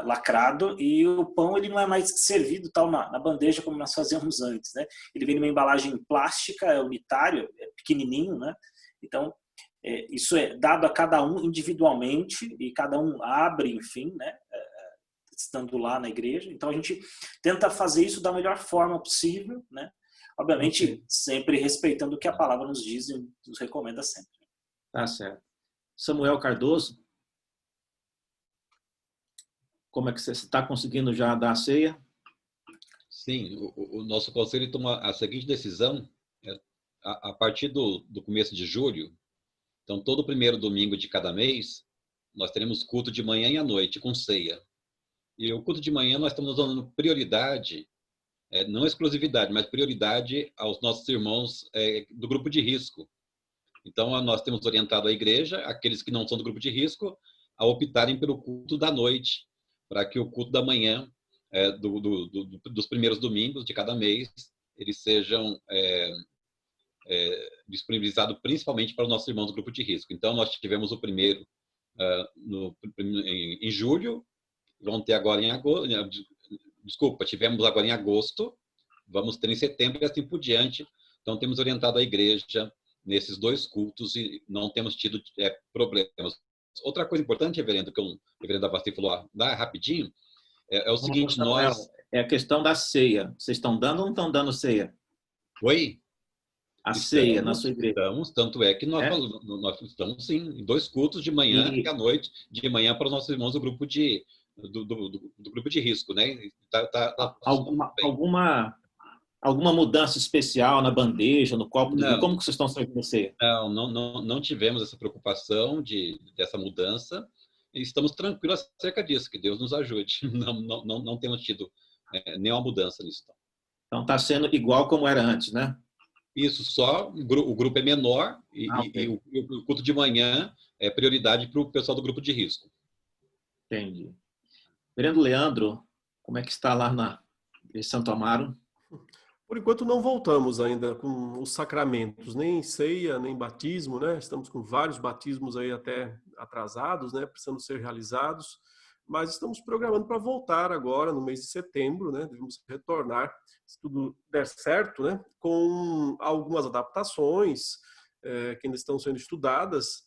lacrado, e o pão ele não é mais servido tal na bandeja como nós fazíamos antes, né? Ele vem numa embalagem plástica, unitária, pequenininho, né? Então isso é dado a cada um individualmente e cada um abre, enfim, né? Estando lá na igreja. Então a gente tenta fazer isso da melhor forma possível, né? Obviamente sempre respeitando o que a palavra nos diz e nos recomenda sempre. Tá certo. Samuel Cardoso, como é que você está conseguindo já dar a ceia? Sim, o nosso conselho toma a seguinte decisão a partir do começo de julho. Então, todo primeiro domingo de cada mês, nós teremos culto de manhã e à noite com ceia. E o culto de manhã nós estamos dando prioridade, não exclusividade, mas prioridade aos nossos irmãos do grupo de risco. Então, nós temos orientado a igreja, aqueles que não são do grupo de risco, a optarem pelo culto da noite, para que o culto da manhã, dos primeiros domingos de cada mês, eles sejam disponibilizados principalmente para os nossos irmãos do grupo de risco. Então, nós tivemos o primeiro em julho, vão ter agora em agosto, tivemos agora em agosto, vamos ter em setembro e assim por diante. Então, temos orientado a igreja nesses 2 cultos e não temos tido problemas. Outra coisa importante, reverendo, que o reverendo Avasti falou rapidinho, é o seguinte, É a questão da ceia. Vocês estão dando ou não estão dando ceia? Oi? A ceia na sua igreja. Tanto é que nós estamos, sim, em 2 cultos de manhã e à noite, de manhã para os nossos irmãos do grupo de risco, né? Alguma mudança especial na bandeja, no copo? Como que vocês estão servindo a ceia? Não tivemos essa preocupação dessa mudança. E estamos tranquilos acerca disso, que Deus nos ajude. Não temos tido nenhuma mudança nisso. Então está sendo igual como era antes, né? Isso, só o grupo é menor e o culto de manhã é prioridade para o pessoal do grupo de risco. Entendi. Reverendo Leandro, como é que está lá em Santo Amaro? Por enquanto não voltamos ainda com os sacramentos, nem ceia, nem batismo, né? Estamos com vários batismos aí até atrasados, né? Precisando ser realizados, mas estamos programando para voltar agora no mês de setembro, né? Devemos retornar, se tudo der certo, né? Com algumas adaptações que ainda estão sendo estudadas,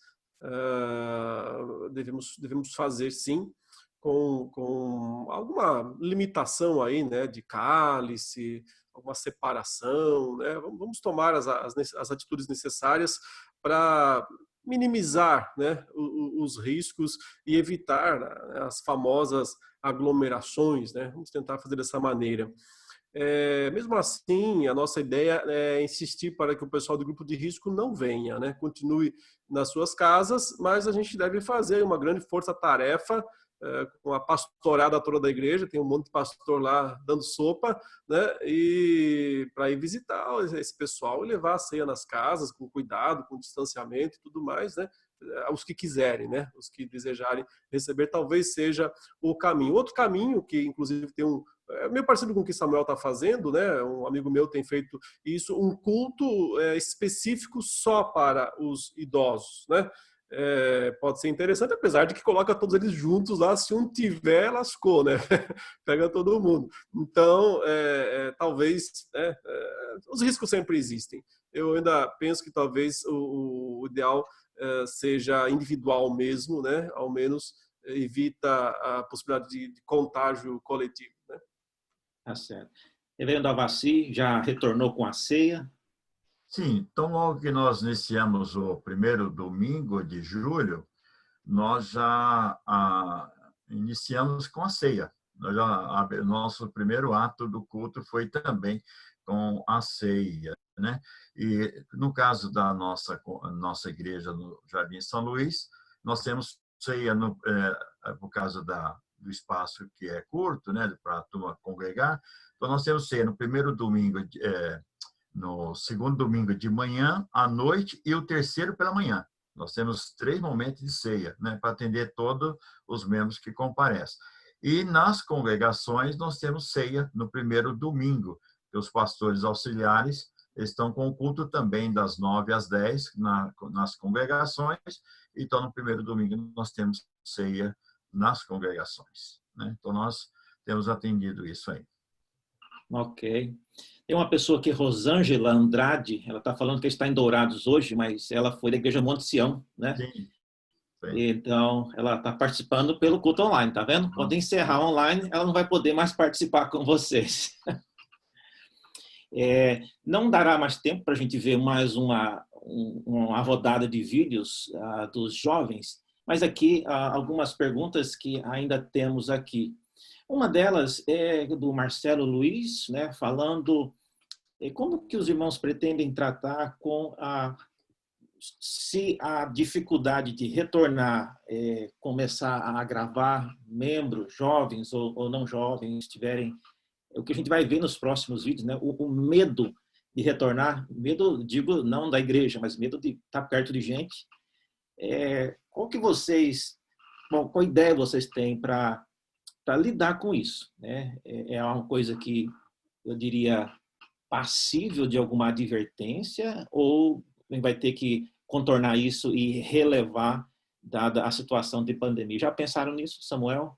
devemos fazer sim, com alguma limitação aí, né? De cálice, alguma separação, né? Vamos tomar as atitudes necessárias para minimizar, né, os riscos e evitar, né, as famosas aglomerações, né? Vamos tentar fazer dessa maneira. Mesmo assim, a nossa ideia é insistir para que o pessoal do grupo de risco não venha, né? Continue nas suas casas, mas a gente deve fazer uma grande força-tarefa com a pastorada toda da igreja, tem um monte de pastor lá dando sopa, né? E para ir visitar esse pessoal e levar a ceia nas casas, com cuidado, com distanciamento e tudo mais, né? Os que quiserem, né? Os que desejarem receber, talvez seja o caminho. Outro caminho, que inclusive tem meio parecido com o que Samuel está fazendo, né? Um amigo meu tem feito isso, um culto específico só para os idosos, né? Pode ser interessante, apesar de que coloca todos eles juntos lá, se um tiver, lascou, né? Pega todo mundo. Então, talvez, os riscos sempre existem. Eu ainda penso que talvez o ideal seja individual mesmo, né? Ao menos evita a possibilidade de contágio coletivo, né? Tá certo. Reverendo Avasti já retornou com a ceia? Sim, então logo que nós iniciamos o primeiro domingo de julho, nós já iniciamos com a ceia. Nosso primeiro ato do culto foi também com a ceia, né? E no caso da nossa igreja no Jardim São Luís, nós temos ceia por causa do espaço que é curto, né, para a turma congregar. Então nós temos ceia no primeiro domingo, no segundo domingo de manhã, à noite e o terceiro pela manhã. Nós temos 3 momentos de ceia, né, para atender todos os membros que comparecem. E nas congregações nós temos ceia no primeiro domingo. Os pastores auxiliares estão com o culto também das 9 às 10 nas congregações. Então, no primeiro domingo nós temos ceia nas congregações, né? Então, nós temos atendido isso aí. Ok. Tem uma pessoa aqui, Rosângela Andrade, ela está falando que está em Dourados hoje, mas ela foi da Igreja Monte Sião, né? Sim. Então, ela está participando pelo culto online, tá vendo? Quando encerrar online, ela não vai poder mais participar com vocês. Não dará mais tempo para a gente ver mais uma rodada de vídeos dos jovens, mas aqui algumas perguntas que ainda temos aqui. Uma delas é do Marcelo Luiz, né, falando como que os irmãos pretendem tratar com se a dificuldade de retornar começar a agravar, membros jovens ou não jovens tiverem, o que a gente vai ver nos próximos vídeos, né? O medo de retornar, medo, digo, não da igreja, mas medo de estar perto de gente. Qual ideia vocês têm para lidar com isso, né? É uma coisa que eu diria passível de alguma advertência, ou vai ter que contornar isso e relevar dada a situação de pandemia? Já pensaram nisso, Samuel?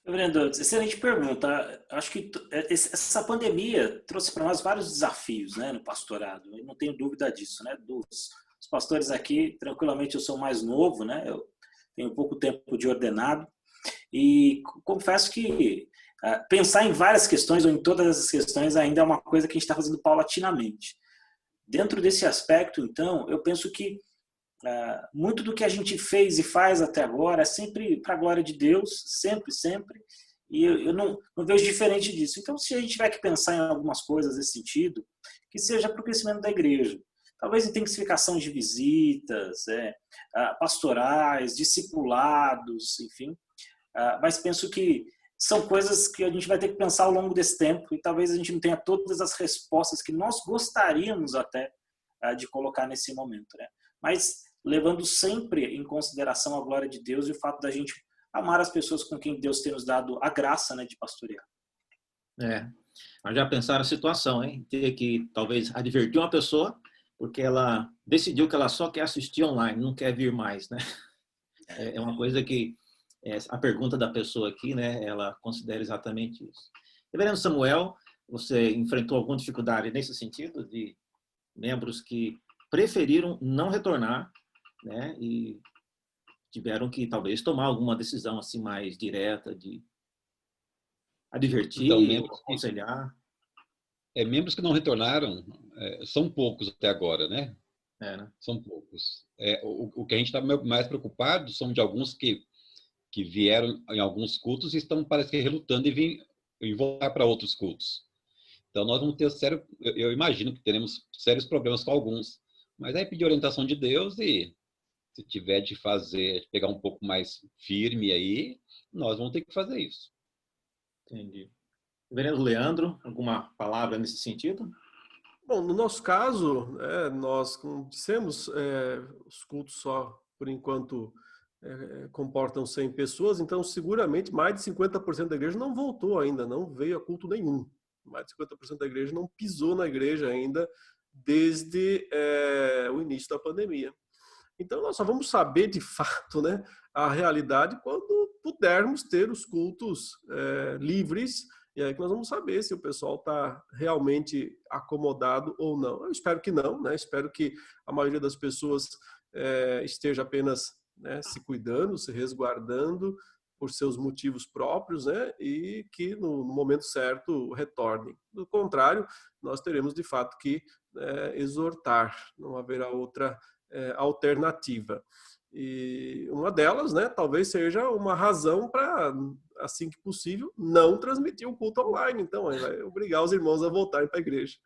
Reverendo, excelente pergunta. Acho que essa pandemia trouxe para nós vários desafios, né, no pastorado. Eu não tenho dúvida disso, né? Dos pastores aqui, tranquilamente eu sou mais novo, né? Eu tenho pouco tempo de ordenado e confesso que pensar em várias questões ou em todas as questões ainda é uma coisa que a gente está fazendo paulatinamente. Dentro desse aspecto, então, eu penso que muito do que a gente fez e faz até agora é sempre para a glória de Deus, sempre, sempre, e eu não vejo diferente disso. Então, se a gente tiver que pensar em algumas coisas nesse sentido, que seja para o crescimento da igreja. Talvez intensificação de visitas, pastorais, discipulados, enfim. Mas penso que são coisas que a gente vai ter que pensar ao longo desse tempo e talvez a gente não tenha todas as respostas que nós gostaríamos até de colocar nesse momento, né? Mas levando sempre em consideração a glória de Deus e o fato da gente amar as pessoas com quem Deus tem nos dado a graça, né, de pastorear. Mas já pensaram a situação, hein? Ter que talvez advertir uma pessoa porque ela decidiu que ela só quer assistir online, não quer vir mais, né? É uma coisa que a pergunta da pessoa aqui, né, ela considera exatamente isso. Reverendo Samuel, você enfrentou alguma dificuldade nesse sentido de membros que preferiram não retornar, né, e tiveram que talvez tomar alguma decisão assim mais direta de advertir, então, aconselhar? Membros que não retornaram são poucos até agora, né? Né? São poucos. O que a gente está mais preocupado são de alguns que vieram em alguns cultos e estão, parece que, relutando em voltar para outros cultos. Então, nós vamos ter eu imagino que teremos sérios problemas com alguns. Mas aí pedir orientação de Deus e, se tiver de pegar um pouco mais firme aí, nós vamos ter que fazer isso. Entendi. Reverendo Leandro, alguma palavra nesse sentido? Bom, no nosso caso, nós, como dissemos, os cultos só, por enquanto, comportam 100 pessoas, então seguramente mais de 50% da igreja não voltou ainda, não veio a culto nenhum. Mais de 50% da igreja não pisou na igreja ainda desde o início da pandemia. Então nós só vamos saber de fato, né, a realidade quando pudermos ter os cultos livres, e aí que nós vamos saber se o pessoal está realmente acomodado ou não. Eu espero que não, né? Espero que a maioria das pessoas esteja apenas, né, se cuidando, se resguardando por seus motivos próprios, né, e que no momento certo retornem. Do contrário, nós teremos de fato que exortar, não haverá outra alternativa. E uma delas, né, talvez seja uma razão para, assim que possível, não transmitir o culto online. Então, vai obrigar os irmãos a voltarem para a igreja.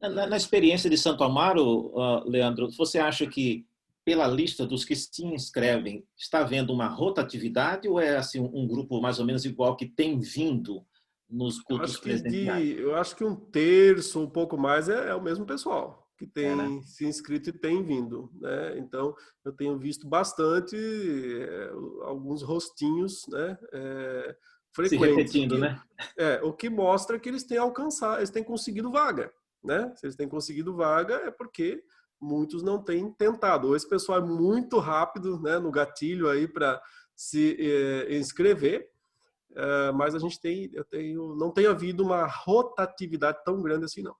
Na experiência de Santo Amaro, Leandro, você acha que, pela lista dos que se inscrevem, está havendo uma rotatividade ou é assim, um grupo mais ou menos igual que tem vindo nos cultos presenciais? Eu acho que 1/3, um pouco mais, é o mesmo pessoal que tem se inscrito e tem vindo, né? Então, eu tenho visto bastante alguns rostinhos, né, frequentes. Se repetindo, né? O que mostra que eles têm alcançado, eles têm conseguido vaga, né? Se eles têm conseguido vaga é porque muitos não têm tentado. Ou esse pessoal é muito rápido, né, no gatilho aí para se inscrever, mas não tem havido uma rotatividade tão grande assim, não.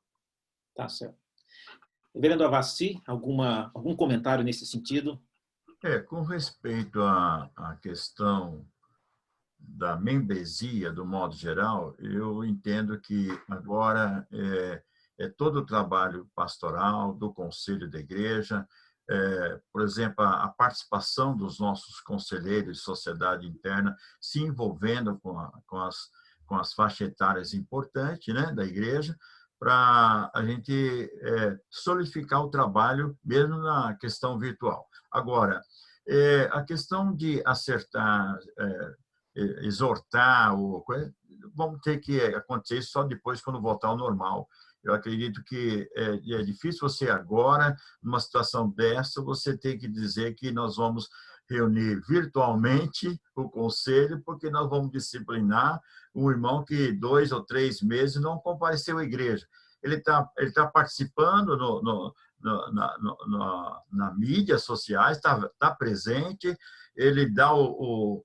Tá certo. Reverendo Avassi, algum comentário nesse sentido? Com respeito à questão da membresia, do modo geral, eu entendo que agora todo o trabalho pastoral do Conselho da Igreja, por exemplo, a participação dos nossos conselheiros de sociedade interna se envolvendo com as faixas etárias importantes, né, da Igreja, para a gente solidificar o trabalho, mesmo na questão virtual. Agora, a questão de acertar, exortar, vamos ter que acontecer isso só depois, quando voltar ao normal. Eu acredito que é difícil você agora, numa situação dessa, você ter que dizer que nós vamos reunir virtualmente o conselho, porque nós vamos disciplinar um irmão que 2 ou 3 meses não compareceu à igreja. Ele tá participando na mídias sociais, está presente, ele dá o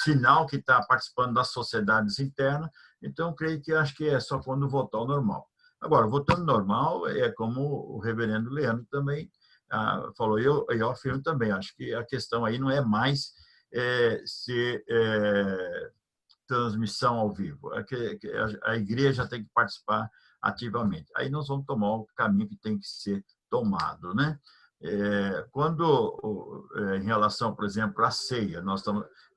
sinal que está participando das sociedades internas. Então, creio que acho que é só quando voltar ao normal. Agora, voltando ao normal, é como o reverendo Leandro também falou, eu afirmo também, acho que a questão aí não é mais se transmissão ao vivo, é que a igreja tem que participar ativamente. Aí nós vamos tomar o caminho que tem que ser tomado, né? Quando, em relação, por exemplo, à ceia, nós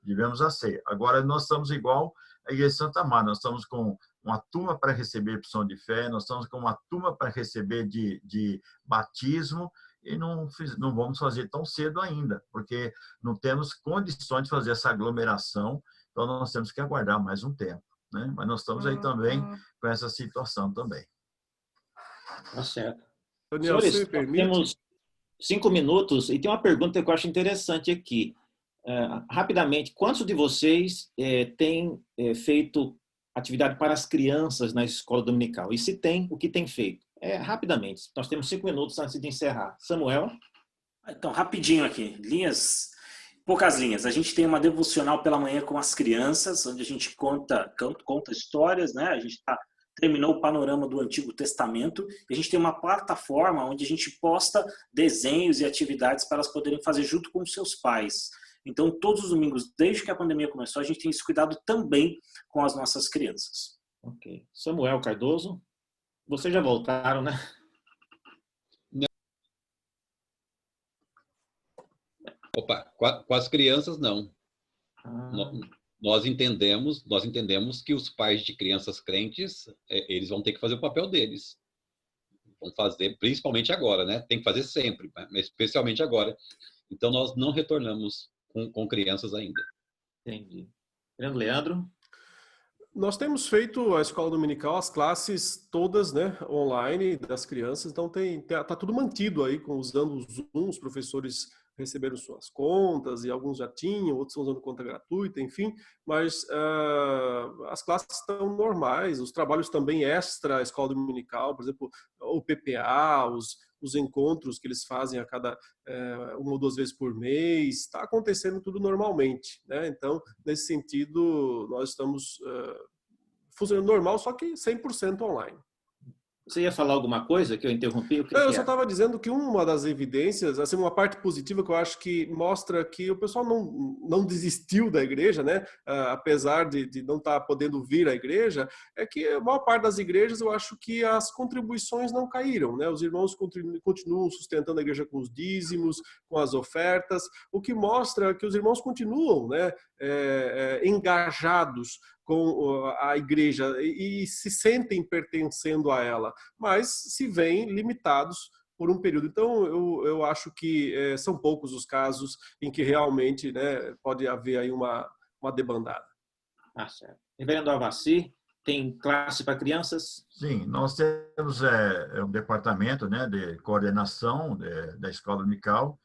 tivemos a ceia. Agora, nós estamos igual a Igreja de Santa Marta, nós estamos com uma turma para receber opção de fé, nós estamos com uma turma para receber de batismo, e não vamos fazer tão cedo ainda, porque não temos condições de fazer essa aglomeração, então nós temos que aguardar mais um tempo, né? Mas nós estamos aí também com essa situação também. Tá certo. Daniel, Senhores, você permite? temos 5 minutos e tem uma pergunta que eu acho interessante aqui. Rapidamente, quantos de vocês têm feito atividade para as crianças na escola dominical? E se tem, o que tem feito? Rapidamente, nós temos 5 minutos antes de encerrar. Samuel? Então, rapidinho aqui, poucas linhas. A gente tem uma devocional pela manhã com as crianças, onde a gente conta histórias, né? A gente terminou o panorama do Antigo Testamento, e a gente tem uma plataforma onde a gente posta desenhos e atividades para elas poderem fazer junto com os seus pais. Então, todos os domingos, desde que a pandemia começou, a gente tem esse cuidado também com as nossas crianças. Ok. Samuel Cardoso? Vocês já voltaram, né? Opa, com as crianças, não. Nós entendemos que os pais de crianças crentes, eles vão ter que fazer o papel deles. Vão fazer, principalmente agora, né? Tem que fazer sempre, mas especialmente agora. Então, nós não retornamos com crianças ainda. Entendi. Leandro? Nós temos feito a escola dominical, as classes todas, né, online das crianças, então tá tudo mantido aí, usando o Zoom, os professores receberam suas contas, e alguns já tinham, outros estão usando conta gratuita, enfim, mas as classes estão normais, os trabalhos também extra escola dominical, por exemplo, o PPA, os encontros que eles fazem a cada 1 ou 2 vezes por mês, está acontecendo tudo normalmente, né? Então, nesse sentido, nós estamos funcionando normal, só que 100% online. Você ia falar alguma coisa que eu interrompi? Eu só estava dizendo que uma das evidências, assim, uma parte positiva que eu acho que mostra que o pessoal não desistiu da igreja, né? Apesar de não estar podendo vir à igreja, é que a maior parte das igrejas eu acho que as contribuições não caíram, né? Os irmãos continuam sustentando a igreja com os dízimos, com as ofertas, o que mostra que os irmãos continuam, né? Engajados com a igreja e se sentem pertencendo a ela, mas se veem limitados por um período. Então, eu acho que são poucos os casos em que realmente, né, pode haver aí uma debandada. Certo. Reverendo Avassi, tem classe para crianças? Sim, nós temos um departamento, né, de coordenação da escola dominical,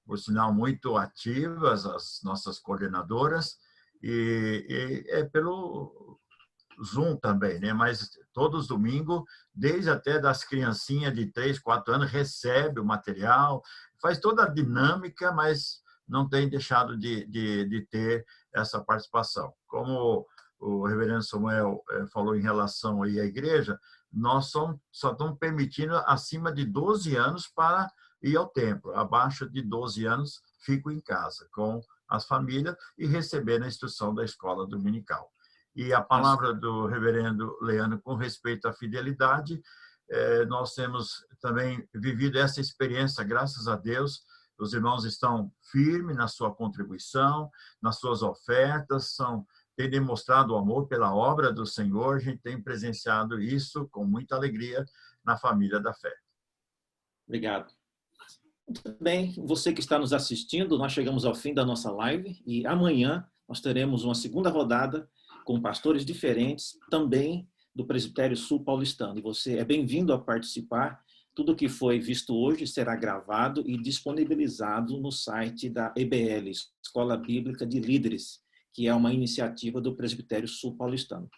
por sinal muito ativas as nossas coordenadoras, e é pelo Zoom também, né? Mas todos os domingos, desde até das criancinhas de 3, 4 anos, recebe o material, faz toda a dinâmica, mas não tem deixado de ter essa participação. Como o reverendo Samuel falou em relação aí à igreja, nós só estamos permitindo acima de 12 anos para ir ao templo. Abaixo de 12 anos, fico em casa com as famílias e receber a instrução da escola dominical. E a palavra do reverendo Leandro com respeito à fidelidade, nós temos também vivido essa experiência, graças a Deus. Os irmãos estão firmes na sua contribuição, nas suas ofertas, tem demonstrado o amor pela obra do Senhor, a gente tem presenciado isso com muita alegria na família da fé. Obrigado. Muito bem, você que está nos assistindo, nós chegamos ao fim da nossa live e amanhã nós teremos uma segunda rodada com pastores diferentes, também do Presbitério Sul Paulistano. E você é bem-vindo a participar. Tudo que foi visto hoje será gravado e disponibilizado no site da EBL, Escola Bíblica de Líderes, que é uma iniciativa do Presbitério Sul Paulistano.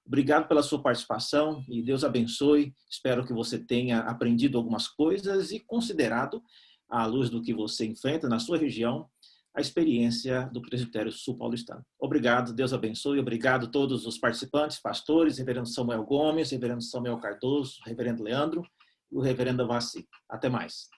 Obrigado pela sua participação e Deus abençoe. Espero que você tenha aprendido algumas coisas e considerado, à luz do que você enfrenta na sua região, a experiência do Presbitério Sul Paulistano. Obrigado, Deus abençoe. Obrigado a todos os participantes, pastores, reverendo Samuel Gomes, reverendo Samuel Cardoso, reverendo Leandro e o reverendo Vassi. Até mais.